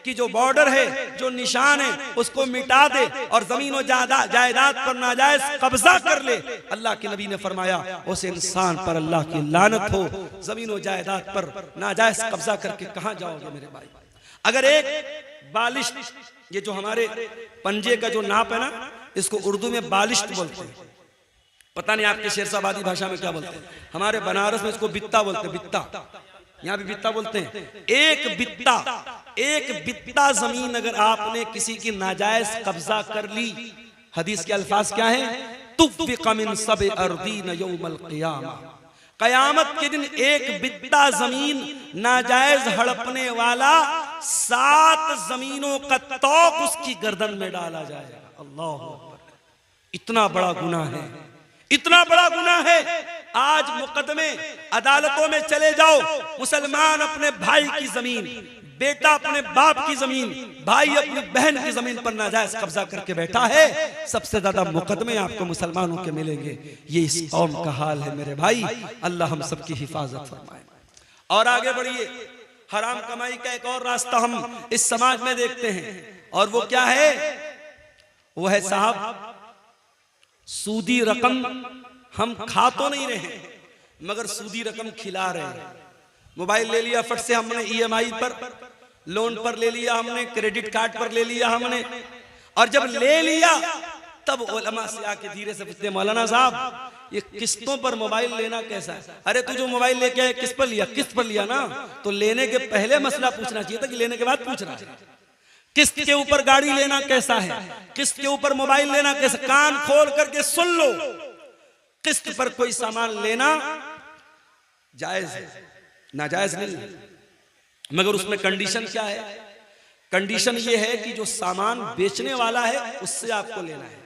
की जो बॉर्डर है, जो निशान है, उसको मिटा दे और जमीन और जायदाद पर नाजायज कब्जा कर ले, अल्लाह के नबी ने फरमाया उस इंसान पर अल्लाह की लानत हो। जमीन और जायदाद पर नाजायज कब्जा करके कहां जाओगे मेरे भाई? अगर एक बालिश, ये जो हमारे पंजे का जो नाप है ना, इसको उर्दू में बालिश्त बोलते हैं, पता नहीं आपके शेरशाबादी भाषा में क्या बोलते हैं, हमारे बनारस में इसको बित्ता बोलते हैं, बित्ता, यहाँ भी बित्ता बोलते हैं। एक बित्ता जमीन अगर आपने किसी की नाजायज कब्जा कर ली, हदीस के अल्फाज क्या है? तुफ़िक़ मिन सब अर्दीन यौमल क़ियामा, कयामत के दिन एक बित्ता जमीन नाजायज हड़पने वाला 7 जमीनों का तौक उसकी गर्दन में डाला जाएगा। अल्लाह अकबर, इतना बड़ा गुनाह है, इतना बड़ा गुनाह है। आज मुकदमे अदालतों में चले जाओ, मुसलमान अपने भाई की जमीन, बेटा अपने बाप की जमीन, भाई अपनी बहन की जमीन पर नाजायज कब्जा करके बैठा है। सबसे ज्यादा मुकदमे आपको मुसलमानों के मिलेंगे। ये इस कौम का हाल है मेरे भाई, अल्लाह हम सबकी हिफाजत फरमाए। और आगे बढ़िए, हराम कमाई का एक और रास्ता हम इस समाज में देखते हैं, और वो क्या है? वो है साहब सूदी रकम हम खा तो नहीं रहे, मगर सूदी रकम खिला रहे हैं। मोबाइल ले लिया फट से हमने, EMI पर, लोन पर ले लिया हमने, क्रेडिट कार्ड पर ले लिया हमने, और जब ले लिया तब उलमा से आके धीरे से पूछते, मौलाना साहब ये किस्तों पर मोबाइल लेना कैसा है? अरे तू जो मोबाइल लेके आया किस पर लिया? किस्त पर लिया ना, तो लेने के पहले मसला पूछना चाहिए था कि लेने के बाद पूछना है। किस्त के ऊपर गाड़ी लेना कैसा है, किस्त के ऊपर मोबाइल लेना कैसा? कान खोल करके सुन लो, किस्त पर कोई सामान लेना जायज है, नाजायज नहीं है, मगर उसमें कंडीशन क्या है? कंडीशन ये है कि जो सामान बेचने वाला है उससे आपको लेना है।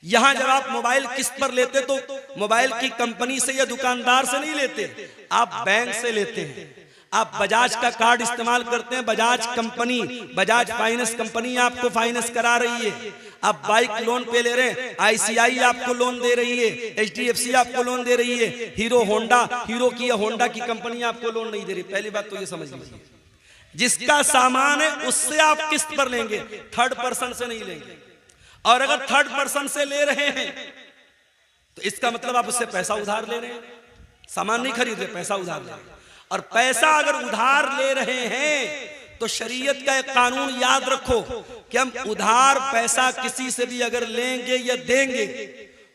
यहां जब आप मोबाइल किस्त पर लेते तो मोबाइल की कंपनी से या दुकानदार से नहीं लेते, आप बैंक से लेते हैं। आप बजाज का कार्ड इस्तेमाल करते हैं, Bajaj company, Bajaj finance company आपको फाइनेंस करा रही है। आप बाइक लोन पे ले रहे हैं, ICI आपको लोन दे रही है, HDFC आपको लोन दे रही है, हीरो की या होंडा की कंपनी आपको लोन नहीं दे रही। पहली बात तो ये समझ लीजिए, जिसका सामान है उससे आप किस्त पर लेंगे, थर्ड पर्सन से नहीं लेंगे। और अगर थर्ड पर्सन से ले रहे हैं तो इसका मतलब आप उससे पैसा उधार ले रहे हैं, सामान नहीं खरीद रहे, पैसा उधार ले रहे हैं। और पैसा अगर उधार ले रहे हैं तो शरीयत का एक कानून याद रखो कि हम उधार पैसा किसी से भी अगर लेंगे या देंगे,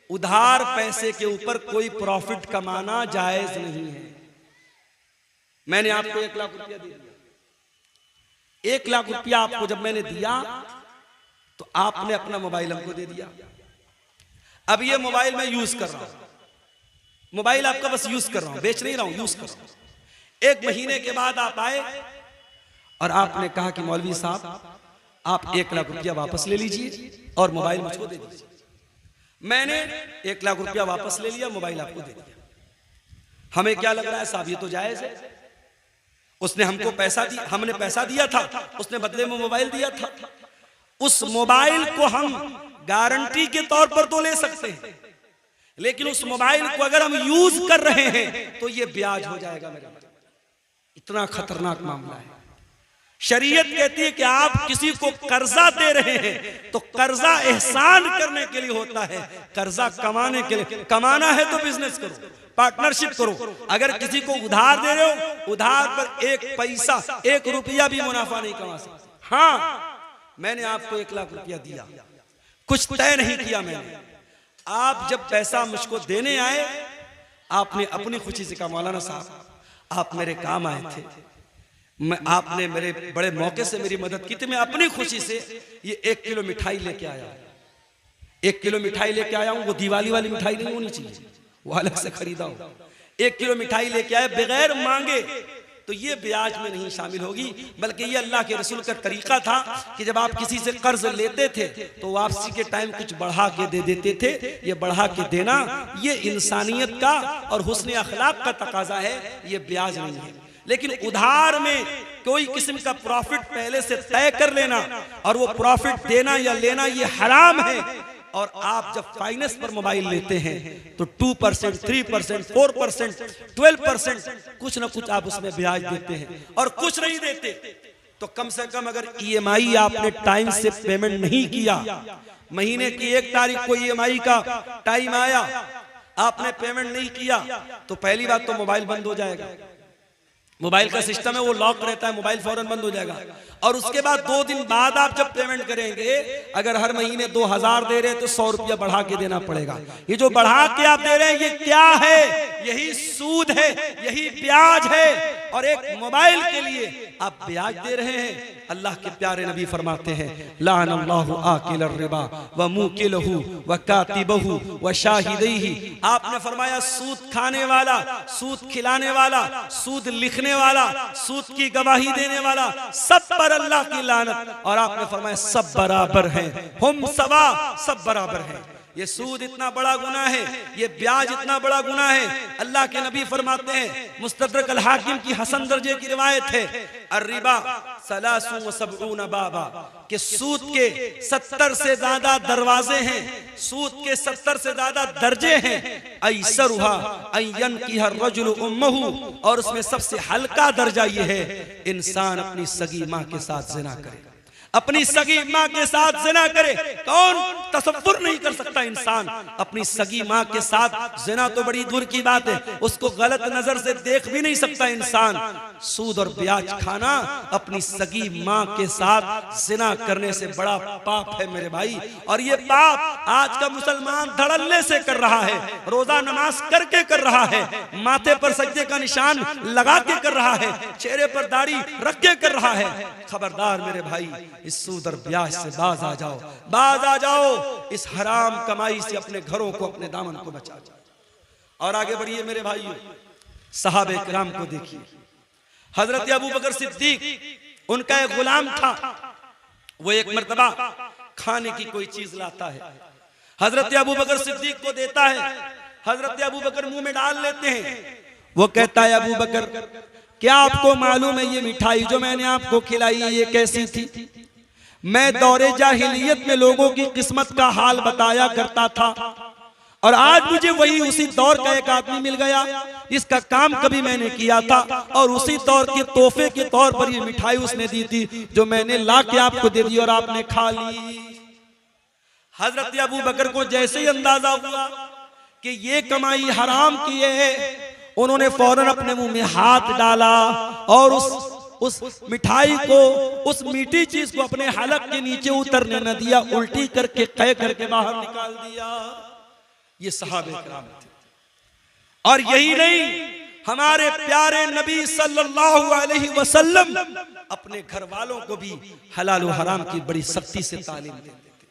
उधार पैसे के ऊपर कोई प्रॉफिट कमाना जायज नहीं है। मैंने आपको 1 लाख रुपया दे दिया, 1 लाख रुपया आपको जब मैंने दिया तो आपने अपना मोबाइल हमको दे दिया। अब ये मोबाइल मैं यूज कर रहा हूं, मोबाइल आपका बस यूज कर रहा हूं, बेच नहीं रहा हूं, यूज कर रहा हूं। 1 महीने के बाद आप आए और आपने कहा कि मौलवी साहब आप 1 लाख रुपया वापस ले लीजिए और मोबाइल मुझको दे दीजिए। मैंने 1 लाख रुपया वापस ले लिया, मोबाइल आपको दे दिया। हमें क्या लग रहा है साहब, ये तो जायज है। उसने हमको पैसा दिया, हमने पैसा दिया था, उसने बदले में मोबाइल दिया था। उस मोबाइल को हम गारंटी के तौर पर तो ले सकते हैं, लेकिन उस मोबाइल को अगर हम यूज कर रहे हैं तो ये ब्याज हो जाएगा मेरे। इतना खतरनाक मामला है। शरीयत कहती है कि आप किसी को कर्जा दे रहे हैं तो कर्जा एहसान करने के लिए होता है, कर्जा कमाने के लिए। कमाना है तो बिजनेस करो, पार्टनरशिप करो। अगर किसी को उधार दे रहे हो, उधार पर 1 पैसा 1 रुपया भी मुनाफा नहीं कमा सकते। हाँ, मैंने आपको 1 लाख रुपया दिया, कुछ तय नहीं किया मैंने। आप जब पैसा मुझको देने आए, आपने अपनी खुशी से कहा मौलाना साहब आप मेरे काम आए थे, आपने मेरे बड़े मौके से मेरी मदद की थी, मैं अपनी खुशी से ये 1 किलो मिठाई लेके आया। 1 किलो मिठाई लेके आया हूं, वो दिवाली वाली मिठाई नहीं होनी चाहिए, वो अलग से खरीदा हो। 1 किलो मिठाई लेके आए बगैर मांगे, तो ये ब्याज में नहीं शामिल होगी, बल्कि ये अल्लाह के रसूल का तरीका था कि जब आप किसी से कर्ज लेते थे तो वापसी के टाइम कुछ बढ़ा के दे देते थे। ये बढ़ा के देना ये इंसानियत का और हुस्न अखलाक का तकाजा है, ये ब्याज नहीं है। लेकिन उधार में कोई किस्म का प्रॉफिट पहले से तय कर लेना और वो प्रॉफिट देना या लेना ये हराम है। और आप जब फाइनेंस पर मोबाइल लेते हैं तो 2%, 3%, 4%, 12% कुछ ना कुछ आप उसमें ब्याज देते हैं, और कुछ नहीं देते तो कम से कम अगर EMI आपने टाइम से पेमेंट नहीं किया, महीने की 1 तारीख को EMI का टाइम आया, आपने पेमेंट नहीं किया, तो पहली बात तो मोबाइल बंद हो जाएगा। मोबाइल का सिस्टम है वो लॉक रहता है, मोबाइल फौरन बंद हो जाएगा। और उसके बाद 2 दिन बाद आप जब पेमेंट करेंगे, अगर हर महीने 2000 दे रहे हैं तो 100 रुपया बढ़ा के देना पड़ेगा। ये जो बढ़ा के आप दे रहे हैं ये क्या है? यही सूद है, यही ब्याज है। और एक मोबाइल के लिए आप ब्याज दे रहे हैं। अल्लाह के प्यारे नबी फरमाते हैं लानल्लाहु आकिल रिबा व मुकिलहु व कातिबहु व शाहिदैहि। आपने फरमाया सूद खाने वाला, सूद खिलाने वाला, सूद लिखने वाला, सूद की गवाही देने वाला, सब पर अल्लाह की लानत। और आपने फरमाया सब बराबर हैं, हम सवा, सब बराबर हैं। ये सूद इतना बड़ा गुनाह है, ये ब्याज इतना बड़ा गुनाह है। अल्लाह के नबी फरमाते हैं, मुस्तदरक अल हाकिम की हसन दर्जे की रिवायत है, अर्रिबा सलासु व सबऊन बाबा, कि सूद के 70 से ज्यादा दरवाजे हैं, सूद के 70 से ज्यादा दर्जे हैं। ऐसरुहा अयन की हर रजुल उम्महु, और उसमें सबसे हल्का दर्जा ये है इंसान अपनी सगी माँ के साथ जिना करे, अपनी सगी माँ के साथ जिना करे। कौन तसव्वुर नहीं कर सकता इंसान अपनी सगी माँ के साथ जिना, तो बड़ी दूर की बात है, उसको गलत नजर से देख भी नहीं सकता इंसान। सूद और ब्याज खाना अपनी सगी माँ के साथ जिना करने से बड़ा पाप है मेरे भाई। और ये पाप आज का मुसलमान धड़ल्ले से कर रहा है, रोजा नमाज करके कर रहा है, माथे पर सजदे का निशान लगा के कर रहा है, चेहरे पर दाढ़ी रख के कर रहा है। खबरदार मेरे भाई, इस सूद और ब्याज से बाज आ जाओ, बाज आ जाओ। इस हराम कमाई से अपने घरों को, अपने दामन को बचा जाओ। और आगे बढ़िए मेरे भाइयों, सहाबे किराम को देखिए। हजरत अबू बकर सिद्दीक उनका एक गुलाम था, वो एक मर्तबा खाने की कोई चीज लाता है, हजरत अबू बकर सिद्दीक को देता है। हजरत अबू बकर मुंह में डाल लेते हैं। वो कहता है अबू बकर क्या आपको मालूम है ये मिठाई जो मैंने आपको खिलाई ये कैसी थी? मैं दौरे जाहिलियत में लोगों की किस्मत का हाल बताया करता था, और आज मुझे वही उसी दौर का एक आदमी मिल गया जिसका काम कभी मैंने किया था, और उसी दौर के तोहफे के तौर पर ये मिठाई उसने दी थी जो मैंने ला के आपको दे दी और आपने खा ली। हजरत अबू बकर को जैसे ही अंदाजा हुआ कि ये कमाई हराम की है उन्होंने फौरन अपने मुंह में हाथ डाला और उस मिठाई को, उस मीठी चीज को अपने हलक के नीचे उतरने न दिया, उल्टी करके कै करके बाहर निकाल दिया। ये सहाबे किराम थे। और यही नहीं, हमारे प्यारे नबी सल्लल्लाहु अलैहि वसल्लम अपने घर वालों को भी हलाल और हराम की बड़ी सख्ती से तालीम देते थे।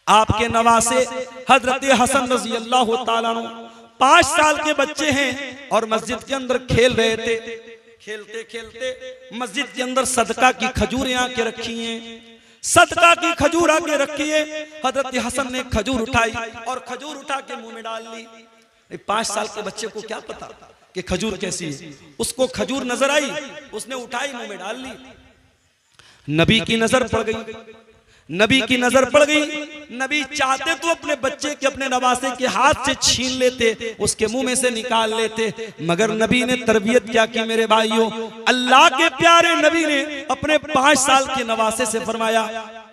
आपके नवासे हजरत हसन रजी अल्लाह तआला अन्हु 5 साल के बच्चे हैं और मस्जिद के अंदर खेल रहे थे। खेलते खेलते मस्जिद के अंदर सदका की खजूरें आके रखी हैं, सदका की खजूर आके रखी है। हजरत हसन ने खजूर उठाई और खजूर उठा के मुंह में डाल ली। 5 साल के बच्चे को क्या पता कि खजूर कैसी है। उसको खजूर नजर आई, उसने उठाई, मुंह में डाल ली। नबी की नजर पड़ गई, नबी की नजर पड़ गई। नबी चाहते तो अपने बच्चे के, अपने नवासे के हाथ से छीन लेते, उसके मुंह में से निकाल लेते, मगर नबी ने तरबियत क्या की मेरे भाइयों। अल्लाह के प्यारे नबी ने अपने 5 साल के नवासे से फरमाया,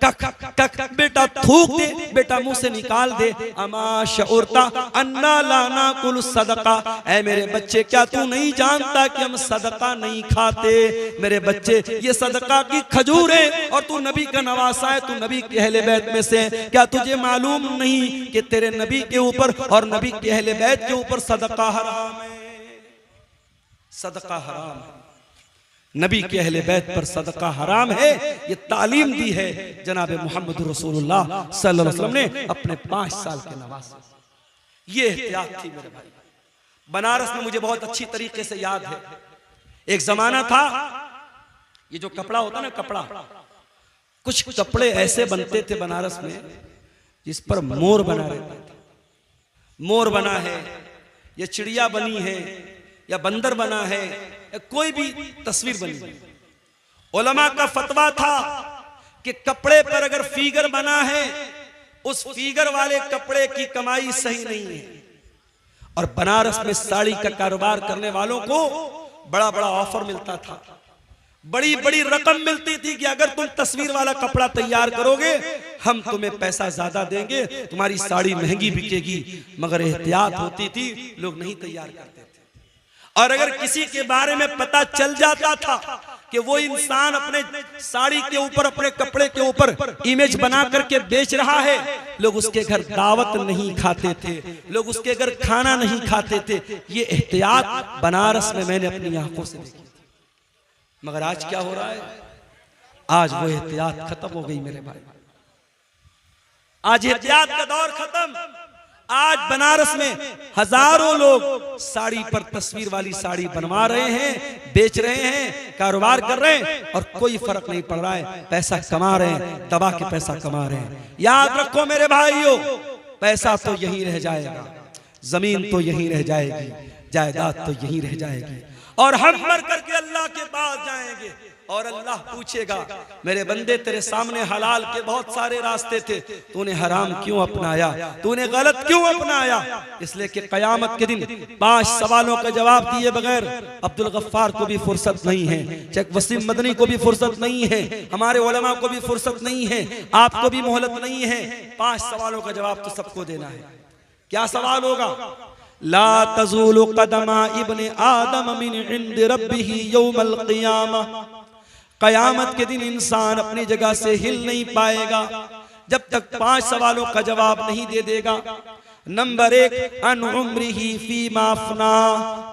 कक कक बेटा थूक दे, बेटा मुंह से निकाल दे। अमा शऊरता अन्ना लाना कुल सदका, ऐ मेरे बच्चे क्या तू नहीं जानता कि हम सदका नहीं खाते। मेरे बच्चे ये सदका की खजूर है और तू नबी का नवासा है, तू नबी के अहले बैत में से। क्या तुझे मालूम नहीं कि तेरे नबी के ऊपर और नबी के अहले बैत के ऊपर सदका हराम है। सदका हराम है, नबी के अहले बैत पर सदका हराम है। ये तालीम दी है जनाब मोहम्मद रसूलुल्लाह सल्लल्लाहु अलैहि वसल्लम ने अपने 5 साल के नवासे। ये एहतियात थी मेरे भाई। बनारस में मुझे बहुत अच्छी तरीके से याद है, एक जमाना था, ये जो कपड़ा होता ना, कपड़ा, कुछ कपड़े ऐसे बनते थे बनारस में जिस पर मोर बना रहता था। मोर बना है या चिड़िया बनी है या बंदर बना है या कोई भी तस्वीर बनी। उलमा का फतवा था कि कपड़े पर अगर फिगर बना है, उस फिगर वाले कपड़े की कमाई सही नहीं है। और बनारस में साड़ी का कारोबार करने वालों को बड़ा बड़ा ऑफर मिलता था, बड़ी बड़ी रकम मिलती थी कि अगर तुम तस्वीर वाला कपड़ा तैयार करोगे हम तुम्हें पैसा ज्यादा देंगे, तुम्हारी साड़ी महंगी बिकेगी। मगर एहतियात होती थी, लोग नहीं तैयार करते थे। और अगर किसी के बारे में पता चल जाता था कि वो इंसान अपने साड़ी के ऊपर, अपने कपड़े के ऊपर इमेज बना करके बेच रहा है, लोग उसके घर दावत नहीं खाते थे, लोग उसके घर खाना नहीं खाते थे। ये एहतियात बनारस में मैंने अपनी आंखों से देखी। मगर आज क्या हो रहा है? आज वो एहतियात खत्म हो गई मेरे भाई। आज एहतियात का दौर खत्म। आज बनारस में हजारों लोग साड़ी पर तस्वीर वाली साड़ी बनवा रहे हैं, बेच रहे हैं, कारोबार कर रहे हैं और कोई फर्क नहीं पड़ रहा है। पैसा कमा रहे हैं, दबा के पैसा कमा रहे हैं। याद रखो मेरे भाइयों, पैसा तो यहीं रह जाएगा, जमीन तो यहीं रह जाएगी, जायदाद तो यहीं रह जाएगी, और हम मर करके अल्लाह के पास जाएंगे और अल्लाह पूछेगा, मेरे बंदे तेरे सामने हलाल के बहुत सारे रास्ते थे, तूने हराम क्यों अपनाया, तूने गलत क्यों अपनाया? इसलिए कि कयामत के दिन 5 सवालों का जवाब दिए बगैर अब्दुल गफ्फार को भी फुर्सत नहीं है, शेख वसीम मदनी को भी फुर्सत नहीं है, हमारे उलमा को भी फुर्सत नहीं है, आपको भी मोहलत नहीं है। 5 सवालों का जवाब तो सबको देना है। क्या सवाल होगा? ला तज़ूलु क़दमा इब्ने आदम मिन इंद रब्बिही यौमल क़ियामा। क़यामत के दिन इंसान अपनी जगह से हिल नहीं पाएगा जब तक 5 सवालों का जवाब नहीं दे देगा। नंबर 1, अन उम्रिही फीमा अफ़ना,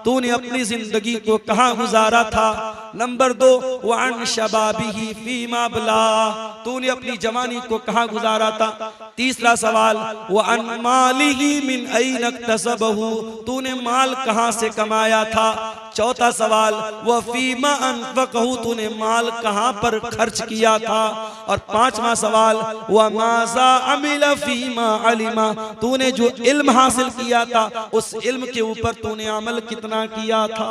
तूने अपनी जिंदगी को कहाँ गुजारा था। नंबर 2, व अन शबाबिही फीमा अबला, तूने अपनी जवानी को कहाँ गुजारा था। तीसरा सवाल, व अन मालिही मिन ऐन इक्तसबहू, तूने माल कहाँ से कमाया था। चौथा सवाल, व फीमा अनफ़क़हू, तूने माल कहाँ पर खर्च किया था। और 5वां सवाल, व माज़ा अमिल फीमा अलिमा, तूने जो इल्म हासिल किया था उस इल्म के ऊपर तूने अमल कितना किया था।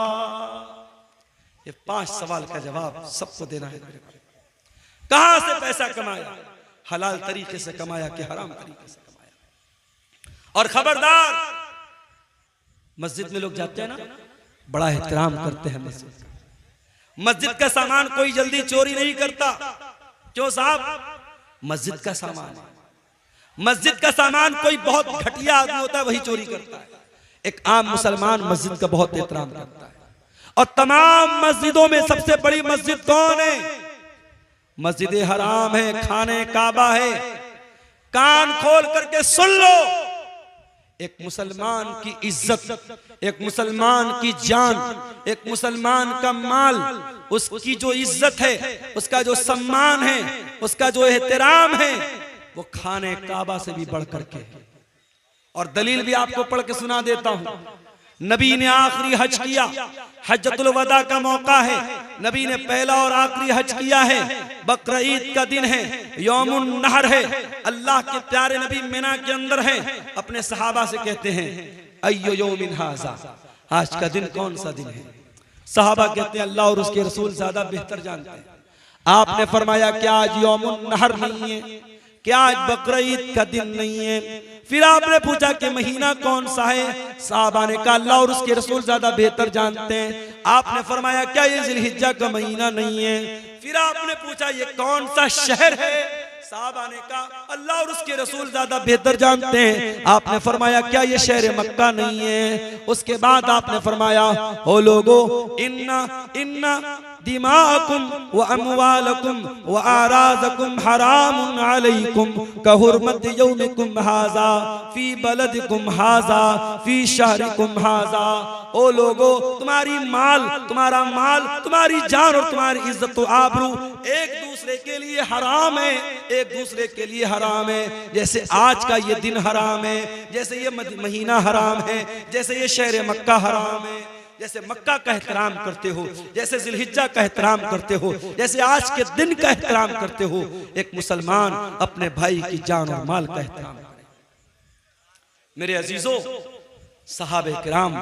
ये 5 सवाल का जवाब सबको देना है। कहां से पैसा कमाया, हलाल तरीके से कमाया कि हराम तरीके से कमाया। और खबरदार, मस्जिद में लोग जाते हैं ना, बड़ा एहतराम करते हैं मस्जिद का। मस्जिद का सामान कोई जल्दी चोरी नहीं करता। क्यों साहब? मस्जिद का सामान, मस्जिद का सामान कोई बहुत घटिया आदमी होता है वही चोरी करता है। एक आम मुसलमान मस्जिद का बहुत एहतराम करता है। और तमाम मस्जिदों में सबसे बड़ी मस्जिद कौन है? मस्जिद हराम है, खाने काबा है। कान खोल करके सुन लो, एक मुसलमान की इज्जत, एक मुसलमान की जान, एक मुसलमान का माल, उसकी जो इज्जत है, उसका जो सम्मान है, उसका जो एहतराम है, वो खाने काबा से भी बढ़ करके है। और दलील भी आपको पढ़ के सुना देता हूं। नबी ने आखिरी हज किया, हज्जतुल वदा का मौका है, नबी ने पहला और आखिरी हज किया है, बकर ईद का दिन है, यौमुन नहर है, अल्लाह के प्यारे नबी मिना के अंदर है। अपने सहाबा से कहते हैं अय्यो यौमिन हाज़ा, आज का दिन कौन सा दिन है? सहाबा कहते हैं अल्लाह और उसके रसूल ज्यादा बेहतर जानते हैं। आपने फरमाया क्या आज यौमुन नहर नहीं है, क्या आज बकर ईद का दिन नहीं है? फिर आपने पूछा कि महीना कौन सा है? साहबा ने कहा अल्लाह और उसके रसूल ज्यादा बेहतर जानते हैं। आपने फरमाया क्या ये जिलहिज्जा का महीना नहीं है? फिर आपने पूछा ये कौन सा शहर है? साहबा ने कहा अल्लाह और उसके रसूल ज्यादा बेहतर जानते हैं। आपने फरमाया क्या ये शहर मक्का नहीं है? उसके बाद आपने फरमाया ओ लोगो इन्ना इन्ना दिमाकुम व अमवालकुम व आराज़कुम हरामुन अलैकुम कहुरमत यौमिकुम हाज़ा फी बलदिकुम हाज़ा फी शहरिकुम हाज़ा। ओ लोगो तुम्हारी माल, तुम्हारा माल, तुम्हारी जान और तुम्हारी इज्जत व आबरू एक दूसरे के लिए हराम है, एक दूसरे के लिए हराम है। जैसे आज का ये दिन हराम है, जैसे ये महीना हराम है, जैसे ये शहर मक्का हराम है, जैसे मक्का का एहतराम करते हो, जैसे जिलहिज्जा का एहतराम करते हो, जैसे आज के दिन का एहतराम करते हो, एक मुसलमान अपने भाई की जान और माल का एहतराम करे। मेरे अजीजों, सहाबे किराम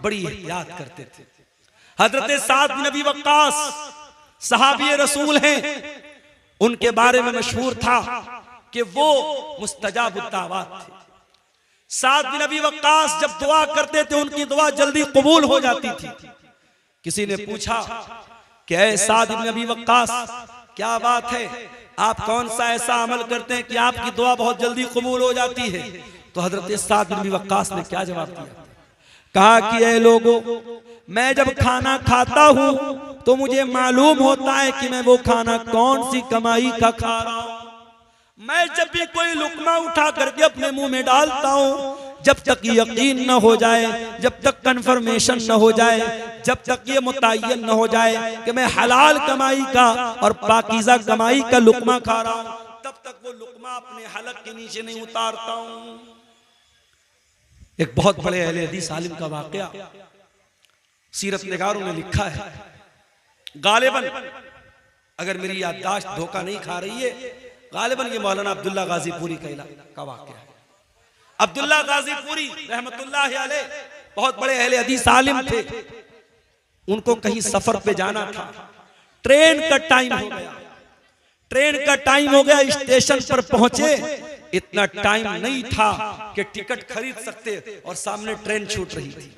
बड़ी एहतियात करते थे। हजरत साद बिन अबी वक्कास सहाबी रसूल हैं, उनके बारे में मशहूर था कि वो मुस्तजाबुद दावत थे। साद बिन अबी वक्कास जब दुआ करते थे उनकी दुआ जल्दी कबूल हो जाती थी। किसी ने पूछा कि ऐ साद बिन अबी वक्कास क्या बात है, आप कौन सा ऐसा अमल करते हैं कि आपकी दुआ बहुत जल्दी कबूल हो जाती है? तो हजरत साद बिन अबी वक्कास ने क्या जवाब दिया? कहा कि ऐ लोगों, मैं जब खाना खाता हूं तो मुझे मालूम होता है कि मैं वो खाना कौन सी कमाई का खा रहा हूं। मैं जब भी कोई लुकमा उठा करके अपने मुंह में डालता हूं, जब तक यकीन न हो जाए, जब तक कंफर्मेशन न हो जाए, जब तक ये मुतय्यन न हो जाए कि मैं हलाल कमाई का और पाकीज़ा कमाई का लुकमा खा रहा हूं, तब तक वो लुकमा अपने हलक के नीचे नहीं उतारता हूं। एक बहुत बड़े अहले हदीस आलिम का वाकया सीरत निगारों ने लिखा है। गालिबन अगर मेरी याददाश्त धोखा नहीं खा रही है, गालिबन ये मौलाना अब्दुल्ला गाजीपुरी का वाकया है। अब्दुल्ला गाजीपुरी रहमतुल्लाह अलैह बहुत बड़े अहले हदीस आलिम थे। उनको कहीं सफर पे जाना था, ट्रेन का टाइम हो गया, ट्रेन का टाइम हो गया, स्टेशन पर पहुंचे, इतना टाइम नहीं था कि टिकट खरीद सकते और सामने ट्रेन छूट रही थी।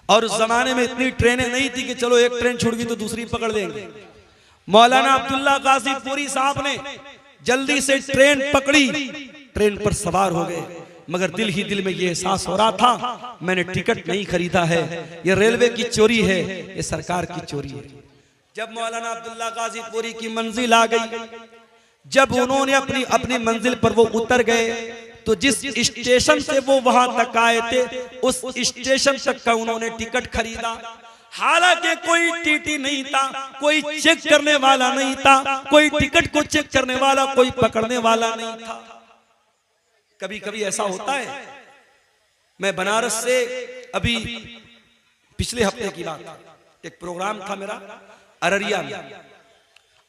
और उस जमाने में इतनी ट्रेनें नहीं थी कि चलो एक ट्रेन छूट गई तो दूसरी पकड़ लेंगे। मौलाना अब्दुल्ला गाजीपुरी साहब ने जल्दी से ट्रेन पकड़ी, ट्रेन पर सवार हो गए, मगर दिल ही दिल में ये एहसास हो रहा था मैंने टिकट नहीं खरीदा है, ये रेलवे की चोरी है, ये सरकार की चोरी है। जब मौलाना अब्दुल्ला गाजीपुरी की मंजिल आ गई, जब उन्होंने अपनी मंजिल पर वो उतर गए, तो जिस स्टेशन से वो वहां तक आए थे उस स्टेशन तक का उन्होंने टिकट खरीदा। हालांकि कोई टीटी नहीं था, कोई चेक करने वाला नहीं था, कोई टिकट को चेक करने वाला, कोई पकड़ने वाला नहीं था। कभी कभी ऐसा होता है। मैं बनारस से अभी पिछले हफ्ते की बात, एक प्रोग्राम था मेरा अररिया में।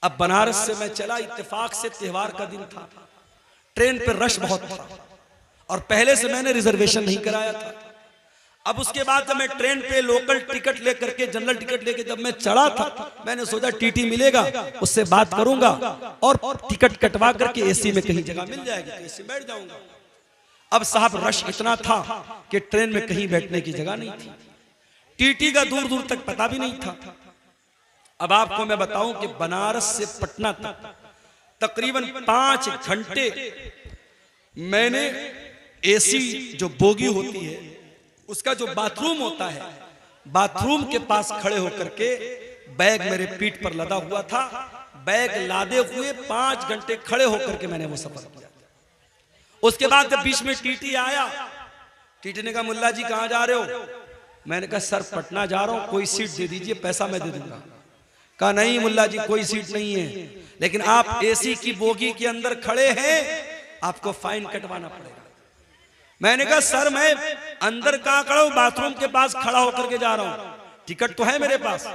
अब बनारस से मैं चला, इत्तेफाक से त्योहार का दिन था, ट्रेन पर रश बहुत था और पहले से मैंने रिजर्वेशन नहीं कराया था। अब उसके बाद जब मैं ट्रेन पे लोकल टिकट लेकर के, जनरल टिकट लेके जब मैं चढ़ा था, मैंने सोचा टीटी मिलेगा, उससे बात करूंगा और टिकट कटवा करके एसी में कहीं जगह मिल जाएगी तो एसी बैठ जाऊंगा। अब साहब रश इतना था कि ट्रेन में कहीं बैठने की जगह नहीं थी, टीटी का दूर दूर तक पता भी नहीं था। अब आपको मैं बताऊं कि बनारस से पटना तक तकरीबन 5 घंटे मैंने एसी जो बोगी होती है उसका जो बाथरूम होता है, बाथरूम के पास खड़े होकर के बैग मेरे पीठ पर लदा हुआ था, बैग लादे हुए 5 घंटे खड़े होकर के मैंने वो सफर किया। उसके बाद जब बीच में टीटी आया, टीटी ने कहा मुल्ला जी कहां जा रहे हो? मैंने कहा सर पटना जा रहा हूं, कोई सीट दे दीजिए, पैसा मैं दे दूंगा। कहा नहीं मुल्ला जी कोई सीट नहीं है, लेकिन आप एसी की बोगी के अंदर खड़े हैं, आपको फाइन कटवाना पड़ेगा। मैंने कहा सर मैं अंदर कहां खड़ा हूं, बाथरूम के पास खड़ा होकर के जा रहा हूं, टिकट तो है मेरे पास।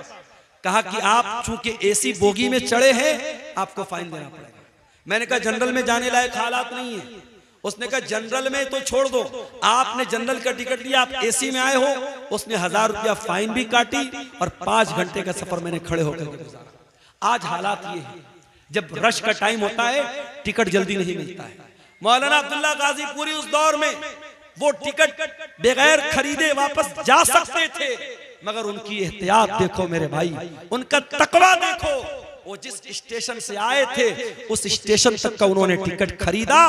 कहा कि आप चूंकि एसी बोगी में चढ़े हैं आपको फाइन देना पड़ेगा। मैंने कहा जनरल में जाने लायक हालात नहीं है। उसने कहा जनरल में तो छोड़ दो, आपने जनरल का टिकट लिया, आप एसी में आए हो। उसने 1000 रुपया फाइन भी काटी और 5 घंटे का सफर मैंने खड़े होकर के गुजारा। आज हालात ये है, जब रश का टाइम होता है टिकट जल्दी नहीं मिलता है। मौलाना अब्दुल्ला गाजीपुरी उस दौर में वो टिकट बगैर खरीदे वापस जा सकते थे, मगर उनकी एहतियात देखो मेरे भाई, उनका तकवा देखो। वो जिस स्टेशन से आए थे उस स्टेशन तक का उन्होंने टिकट खरीदा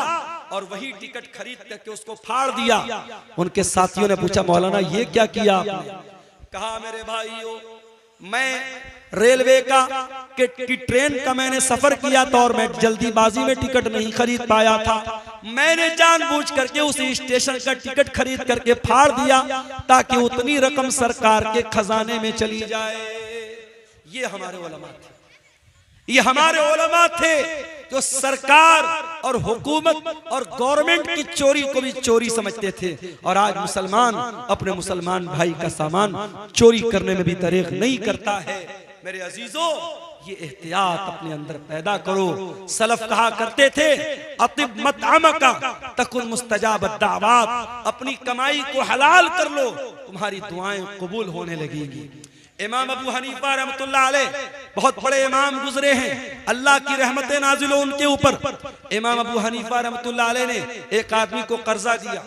और वही टिकट खरीद करके उसको फाड़ दिया। उनके साथियों ने पूछा मौलाना ये क्या किया आपने? कहा मेरे भाइयों मैं रेलवे की ट्रेन का मैंने सफर किया था और मैं जल्दीबाजी में टिकट नहीं खरीद पाया था। मैंने जानबूझ करके उस स्टेशन का टिकट खरीद करके फाड़ दिया ताकि उतनी रकम सरकार के खजाने में चली जाए। ये हमारे उलमा थे, ये हमारे उलमा थे जो सरकार और हुकूमत और गवर्नमेंट की चोरी को भी चोरी समझते थे। और आज मुसलमान अपने मुसलमान भाई का सामान चोरी करने में भी दरेग नहीं करता है। मेरे अजीजों ये एहतियात अपने अंदर पैदा करो। सलफ कहा करते थे अतिब मतअमका तकुन मुस्तजाब दावत, अपनी कमाई को हलाल कर लो तुम्हारी दुआएं कबूल होने लगेगी। इमाम अबू हनीफा रहमतुल्लाह अलैह बहुत बड़े इमाम गुजरे हैं, अल्लाह की रहमतें नाजिल हो उनके ऊपर। इमाम अबू हनीफा रहमतुल्लाह अलैह ने एक आदमी को कर्जा दिया,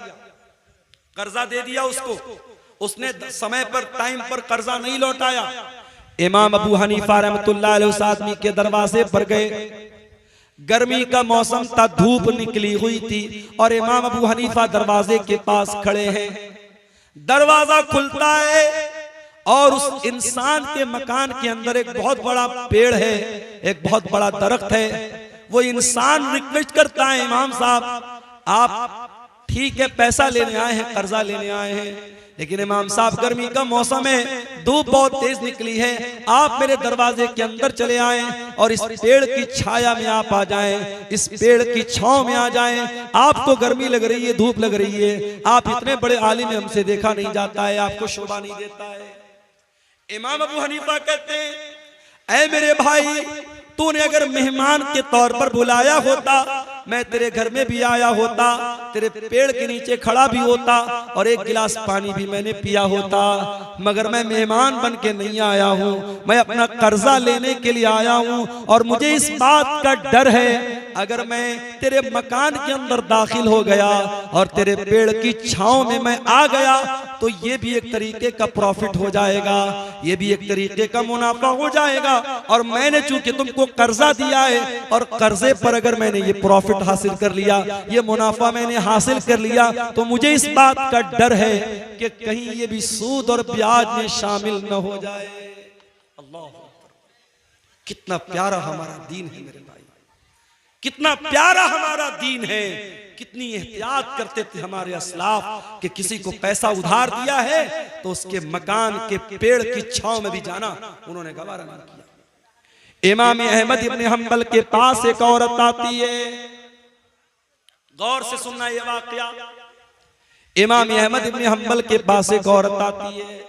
कर्जा दे दिया उसको, उसने समय पर टाइम पर कर्जा नहीं लौटाया। इमाम अबू हनीफा रहमतुल्लाह अलैह उस आदमी के दरवाजे पर गए। गर्मी का मौसम था, धूप निकली हुई थी और इमाम अबू हनीफा दरवाजे के पास खड़े हैं। दरवाजा खुलता है और उस इंसान के मकान के अंदर एक बहुत बड़ा पेड़ है, एक बहुत बड़ा दरख्त है। वो इंसान रिक्वेस्ट करता है इमाम साहब आप ठीक है पैसा लेने आए हैं, कर्जा लेने आए हैं, लेकिन इमाम साहब गर्मी का मौसम है, धूप बहुत तेज निकली है, आप मेरे दरवाजे के अंदर चले आए और इस पेड़ की छाया में आप आ जाएं, इस पेड़ की छांव में आ जाएं। आपको गर्मी लग रही है, धूप लग रही है, आप इतने बड़े आलिम हैं, हमसे देखा नहीं जाता है, आपको शोभा नहीं देता है। इमाम अबू हनीफा कहते हैं ऐ मेरे भाई तूने अगर मेहमान के तौर पर बुलाया होता मैं तेरे घर में भी आया होता, तेरे पेड़ के नीचे खड़ा भी होता और एक गिलास पानी भी मैंने पिया होता, मगर मैं मेहमान बन के नहीं आया हूँ, मैं अपना कर्जा लेने के लिए आया हूँ। और मुझे इस बात का डर है अगर मैं तेरे मकान के अंदर दाखिल हो गया और तेरे पेड़ की छांव में मैं आ गया तो ये भी एक तरीके का प्रॉफिट हो जाएगा, ये भी एक तरीके का मुनाफा हो जाएगा। और मैंने चूंकि तुमको कर्जा दिया है और कर्जे पर अगर मैंने ये प्रॉफिट हासिल कर लिया, ये मुनाफा मैंने हासिल कर लिया, तो मुझे इस बात का डर है कि कहीं ये भी सूद और ब्याज में शामिल न हो जाए। अल्लाह, कितना प्यारा हमारा दीन है मेरे भाई, कितना प्यारा हमारा दीन है। कितनी एहतियात करते थे हमारे असलाफ कि किसी को पैसा उधार दिया है तो उसके मकान के पेड़ की छांव में भी जाना उन्होंने गवारा नहीं किया। इमाम अहमद इब्न हंबल के पास एक औरत आती है, गौर से सुनना ये वाकया। इमाम अहमद इब्न हंबल के पास एक औरत आती है,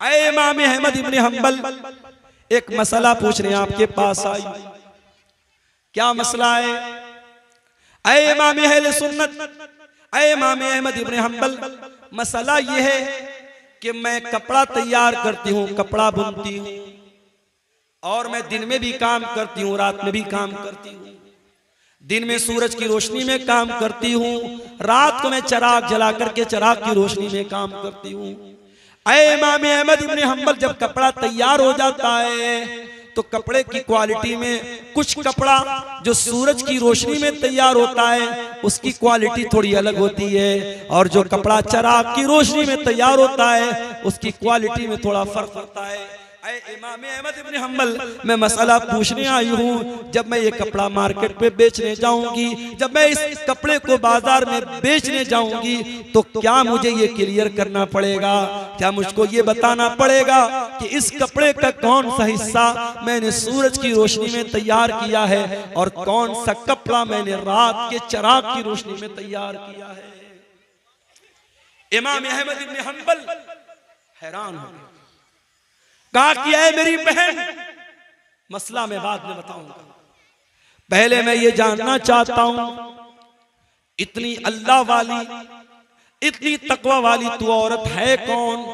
ऐ इमाम अहमद इब्न हंबल एक मसला पूछने आपके पास आई। क्या मसला है? ऐ इमाम अहले सुन्नत, ऐ इमाम अहमद इब्न हंबल, मसला ये है कि मैं कपड़ा तैयार करती हूँ, कपड़ा बुनती हूँ और मैं दिन में भी काम करती हूँ, रात में भी काम करती हूँ। दिन में सूरज की रोशनी में काम करती हूँ, रात को मैं चिराग जला करके चिराग की रोशनी में काम करती हूँ। ऐ इमाम अहमद इब्न हंबल जब कपड़ा तैयार हो जाता है तो कपड़े की क्वालिटी में कुछ कपड़ा जो सूरज की रोशनी में तैयार होता है उसकी क्वालिटी थोड़ी अलग होती है, और जो कपड़ा चिराग की रोशनी में तैयार होता है उसकी क्वालिटी में थोड़ा फर्क होता है। इमाम अहमद इब्न हंबल, मैं मसला पूछने आई हूँ, जब मैं ये कपड़ा मार्केट में बेचने जाऊंगी, जब मैं इस कपड़े को बाजार में बेचने जाऊंगी, तो क्या मुझे ये क्लियर करना पड़ेगा, क्या मुझको ये बताना पड़ेगा कि इस कपड़े का कौन सा हिस्सा मैंने सूरज की रोशनी में तैयार किया है और कौन सा कपड़ा मैंने रात के चिराग की रोशनी में तैयार किया है। इमाम अहमद इब्न हंबल हैरान हो गए, कहा किया है मेरी बहन, मसला मैं बाद में बताऊंगा, पहले मैं ये जानना चाहता हूं, इतनी अल्लाह वाली, इतनी तकवा वाली तू औरत है कौन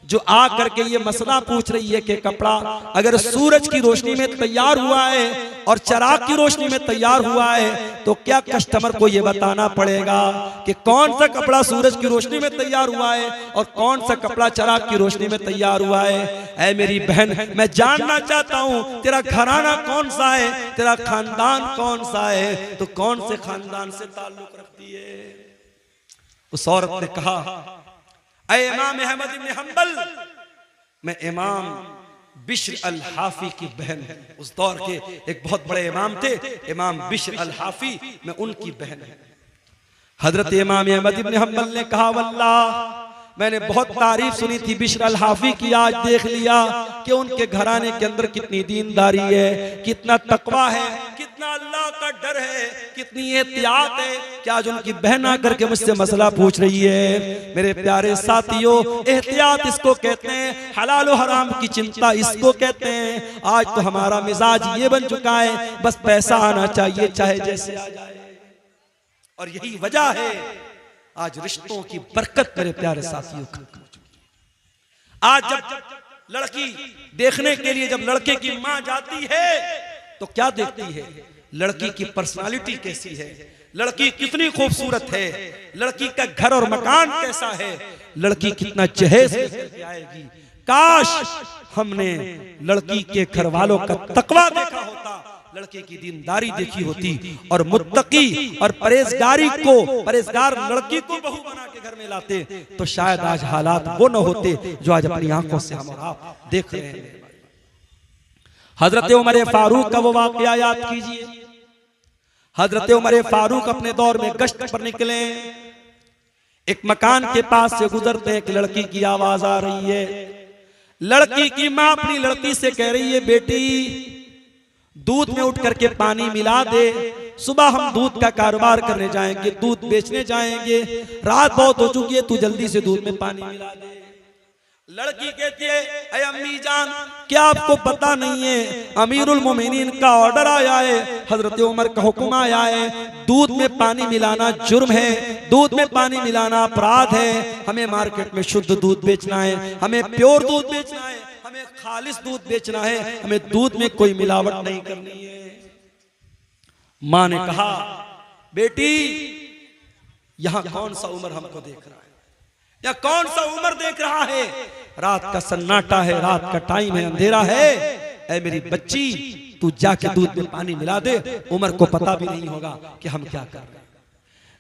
जो आ करके ये मसला पूछ रही है कि कपड़ा अगर सूरज की रोशनी में तैयार हुआ है और चिराग की रोशनी में तैयार हुआ है तो क्या कस्टमर को ये बताना पड़ेगा कि कौन सा कपड़ा सूरज की रोशनी में तैयार हुआ है और कौन सा कपड़ा चिराग की रोशनी में तैयार हुआ है। ऐ मेरी बहन, मैं जानना चाहता हूँ तेरा घराना कौन सा है, तेरा खानदान कौन सा है, तो कौन से खानदान से ताल्लुक रखती है। उस औरत ने कहा, ऐ इमाम अहमद इब्न हंबल, मैं इमाम बिश्र अल हाफी की बहन, उस दौर के एक बहुत बड़े इमाम थे इमाम बिश्र अल हाफी, मैं उनकी बहन है। हजरत इमाम अहमद इब्न हंबल ने कहा, वल्लाह मैंने बहुत तारीफ सुनी थी बिश्र अल हाफी की, आज देख लिया कि उनके घराने के अंदर कितनी दीनदारी है, कितना तकवा है, कितना अल्लाह का डर है, कितनी एहतियात है कि आज उनकी बहन आकर के मुझसे मसला पूछ रही है। मेरे प्यारे साथियों, एहतियात इसको कहते हैं, हलाल और हराम की चिंता इसको कहते हैं। आज तो हमारा मिजाज ये बन चुका है, बस पैसा आना चाहिए चाहे जैसे आ जाए, और यही वजह है आज रिश्तों की बरकत मेरे प्यारे साथियों खत्म हो चुकी है। आज जब लड़की देखने के लिए जब लड़के की मां जाती है तो क्या देखती है, लड़की की पर्सनालिटी कैसी है, लड़की कितनी खूबसूरत है, लड़की का घर और मकान कैसा है, लड़की कितना जहेज लेकर आएगी। काश हमने लड़की के घर वालों का तकवा देखा होता, लड़के की दीनदारी देखी होती और मुत्तकी और परहेजगार लड़की को बहू बना के घर में लाते, तो शायद आज हालात वो न होते जो आज अपनी आंखों से हम और आप देख रहे हैं। हजरत उमर फारूक का वो वाकया याद कीजिए। हजरत उमर फारूक अपने दौर में गश्त पर निकले, एक मकान के पास से गुजरते एक लड़की की आवाज आ रही है। लड़की की मां अपनी लड़की से कह रही है, बेटी दूध में उठ करके पानी मिला दे, सुबह हम दूध का कारोबार करने जाएंगे, दूध बेचने जाएंगे, रात बहुत हो चुकी है, तू जल्दी से दूध में पानी मिला दे। लड़की कहती है, अरे अम्मी जान, क्या आपको पता नहीं है अमीरुल मोमिनीन का ऑर्डर आया है, हजरत उमर का हुक्म आया है, दूध में पानी मिलाना जुर्म है, दूध में पानी मिलाना अपराध है, हमें मार्केट में शुद्ध दूध बेचना है, हमें प्योर दूध बेचना है, हमें खालिस दूध बेचना है, हमें दूध में कोई मिलावट नहीं करनी है। मां ने कहा, बेटी यहां कौन सा उमर हमको देख रहा है, या कौन सा उमर देख रहा है, रात का सन्नाटा है, रात का टाइम है, अंधेरा है, ऐ मेरी बच्ची तू जाके दूध में पानी मिला दे, उमर को पता भी नहीं होगा कि हम क्या कर रहे हैं।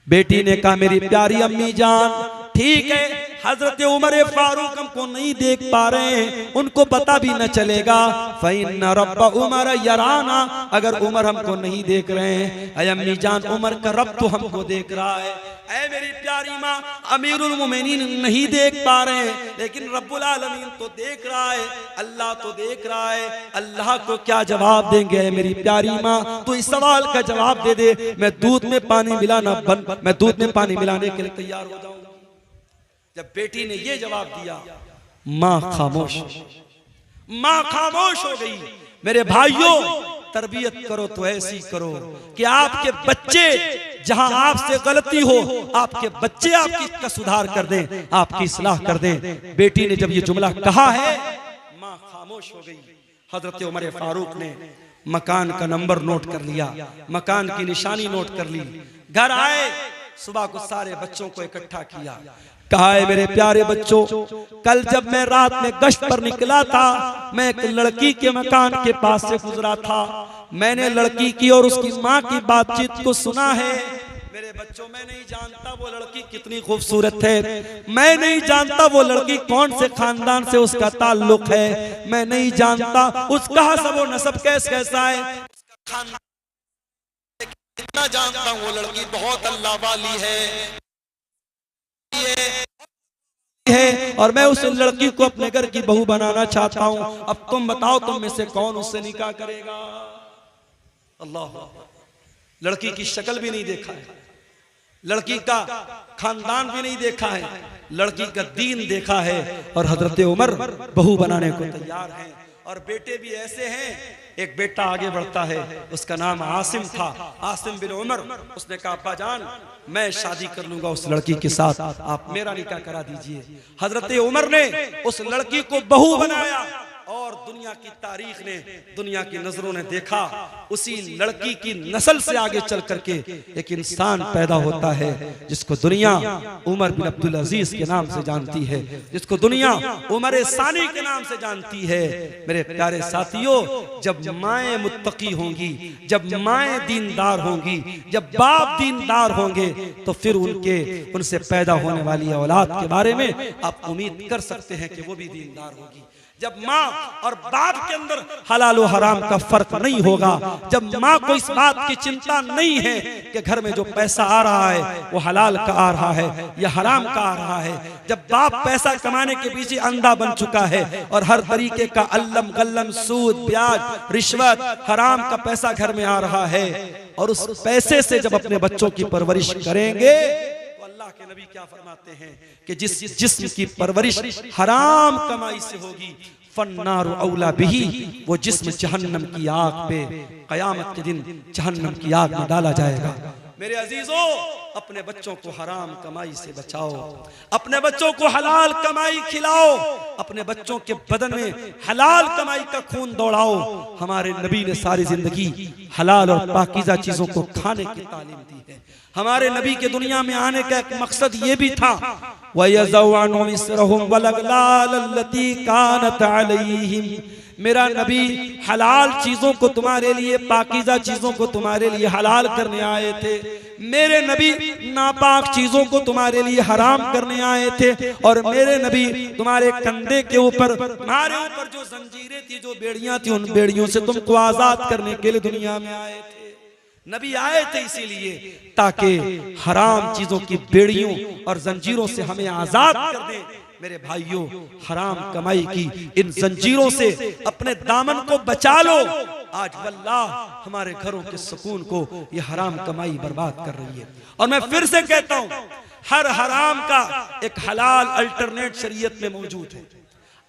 बेटी ने कहा, मेरी प्यारी अम्मी जान ठीक है, हजरत उमर फारूक हमको नहीं देख पा रहे हैं, उनको पता भी न चलेगा, फ़इन्ना रब्ब उमर यराना, अगर उमर हमको नहीं देख रहे हैं, ऐ अम्मी जान उमर का रब तो हमको देख रहा है। ऐ मेरी प्यारी माँ, अमीरुल मोमिनीन नहीं देख पा रहे हैं, लेकिन रब्बुल आलमीन तो देख रहा है, अल्लाह तो देख रहा है, अल्लाह को क्या जवाब देंगे। ऐ मेरी प्यारी माँ, तो इस सवाल का जवाब दे दे, मैं दूध में पानी मिलाना बंद, मैं दूध में पानी मिलाने के लिए तैयार हो जाऊंगा। जब बेटी ने ये जवाब दिया, माँ खामोश हो गई। मेरे भाइयों, तरबियत करो तो ऐसी करो कि आपके बच्चे जहां आपसे गलती हो, आपके बच्चे आपकी सुधार कर दें, आपकी इस्लाह कर दें। बेटी ने जब ये जुमला कहा है, माँ खामोश हो गई। हजरत उमर फारूक ने मकान का नंबर नोट कर लिया, मकान की निशानी नोट कर ली, घर आए, सुबह को सारे बच्चों को इकट्ठा किया, कहा है मेरे प्यारे बच्चों, कल जब मैं रात में गश्त पर निकला था, मैं एक लड़की के मकान के पास से गुजरा था, मैंने लड़की की और उसकी माँ की बातचीत को सुना है। मेरे बच्चों, मैं नहीं जानता वो लड़की कितनी खूबसूरत है, मैं नहीं जानता वो लड़की कौन से खानदान से उसका ताल्लुक है, मैं नहीं जानता उसका हसब व नसब कैसा है, इतना जानता हूँ वो लड़की बहुत अल्लाह वाली है और मैं उस लड़की को अपने घर की बहू बनाना चाहता हूँ। अब तुम बताओ, तुम में से कौन उससे निकाह करेगा? अल्लाह, लड़की की शक्ल भी नहीं देखा है, लड़की का खानदान भी नहीं देखा है, लड़की का दीन देखा है, और हजरत उमर बहू बनाने को तैयार हैं। और बेटे भी ऐसे हैं, एक बेटा आगे बढ़ता है, उसका नाम आसिम था, आसिम बिन उमर। उसने कहा अब्बा जान, मैं शादी कर लूंगा उस लड़की के साथ, आप मेरा निकाह करा दीजिए। हजरत उमर ने उस लड़की को बहू बनाया और दुनिया की तारीख ने, दुनिया की नजरों ने देखा, उसी लड़की की नस्ल से आगे चल करके एक इंसान पैदा होता है जिसको दुनिया उमर बिन अब्दुल अजीज के नाम से जानती है, जिसको दुनिया उमर सानी के नाम से जानती है। मेरे प्यारे साथियों, जब माएँ मुत्तकी होंगी, जब माएँ दीनदार होंगी, जब बाप दीनदार होंगे, तो फिर उनसे पैदा होने वाली औलाद के बारे में आप उम्मीद कर सकते हैं कि वो भी दीनदार होगी। जब माँ और बाप के अंदर हलाल और हराम का फर्क नहीं होगा, जब माँ को इस बात की चिंता नहीं है कि घर में जो पैसा आ रहा है वो हलाल का आ रहा है या हराम का आ रहा है, जब बाप पैसा कमाने के पीछे अंधा बन चुका है और हर तरीके का अल्लम गल्लम, सूद, ब्याज, रिश्वत, हराम का पैसा घर में आ रहा है, और उस पैसे से जब अपने बच्चों की परवरिश करेंगे, अल्लाह के नबी क्या फरमाते हैं कि जिस जिस्म की परवरिश हराम कमाई से होगी, फन्नारु औला बिही, वो जिस्म जहन्नम की आग पे कयामत के दिन जहन्नम की आग में डाला जाएगा। मेरे अजीजों, अपने बच्चों को हराम कमाई से बचाओ, अपने बच्चों को हलाल कमाई खिलाओ, अपने बच्चों के बदन में हलाल कमाई का खून दौड़ाओ। हमारे नबी ने सारी जिंदगी हलाल और पाकीज़ा चीजों को खाने की तालीम दी है। हमारे नबी के दुनिया में आने का एक मकसद ये भी था, वयज़अनु इसरहुम वलगलाल लती कानत अलैहिम, मेरा नबी हलाल चीजों को तुम्हारे लिए, पाकीज़ा चीजों को तुम्हारे लिए हलाल करने आए थे, मेरे नबी नापाक चीजों को तुम्हारे लिए हराम करने आए थे, और मेरे नबी तुम्हारे कंधे के ऊपर, तुम्हारे ऊपर जो जंजीरें थी, जो बेड़ियां थी, उन बेड़ियों से तुमको आजाद करने के लिए दुनिया में आए थे। नबी आए थे इसीलिए ताकि हराम चीजों की बेड़ियों और जंजीरों से हमें आजाद कर दे। मेरे भाइयों, हराम कमाई की इन जंजीरों से अपने दामन को बचा लो। आज वल्लाह हमारे घरों के सुकून को ये हराम कमाई बर्बाद कर रही है। और मैं फिर से कहता हूं, हर हराम का एक हलाल अल्टरनेट शरीयत में मौजूद है।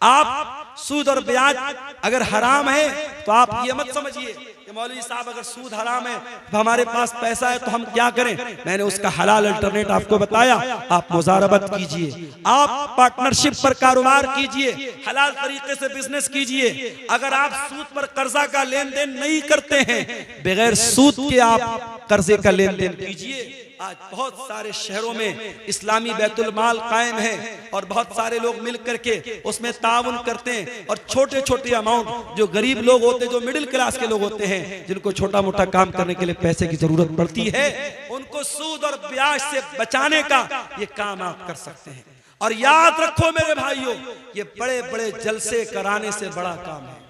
आप सूद और ब्याज अगर हराम है तो आप ये मत समझिए कि मौलवी साहब अगर सूद हराम है तो हमारे पास पैसा है तो हम क्या करें। मैंने उसका हलाल अल्टरनेट आपको बताया, आप मुजारबत कीजिए, आप पार्टनरशिप पर कारोबार कीजिए, हलाल तरीके से बिजनेस कीजिए। अगर आप सूद पर कर्जा का लेन देन नहीं करते हैं, बगैर सूद के आप कर्जे का लेन देन कीजिए। आज बहुत सारे शहरों में इस्लामी बैतुल माल कायम है और बहुत सारे लोग मिल करके उसमें ताउन करते हैं, और छोटे छोटे अमाउंट जो गरीब लोग होते हैं, जो मिडिल क्लास के लोग होते हैं, जिनको छोटा मोटा काम करने के लिए पैसे की जरूरत पड़ती है, उनको सूद और ब्याज से बचाने का ये काम आप कर सकते हैं। और याद रखो मेरे भाइयों, ये बड़े बड़े जलसे कराने से बड़ा काम है।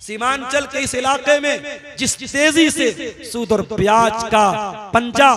सीमांचल के इस इलाके में जिस तेजी से सूद और ब्याज का पंजा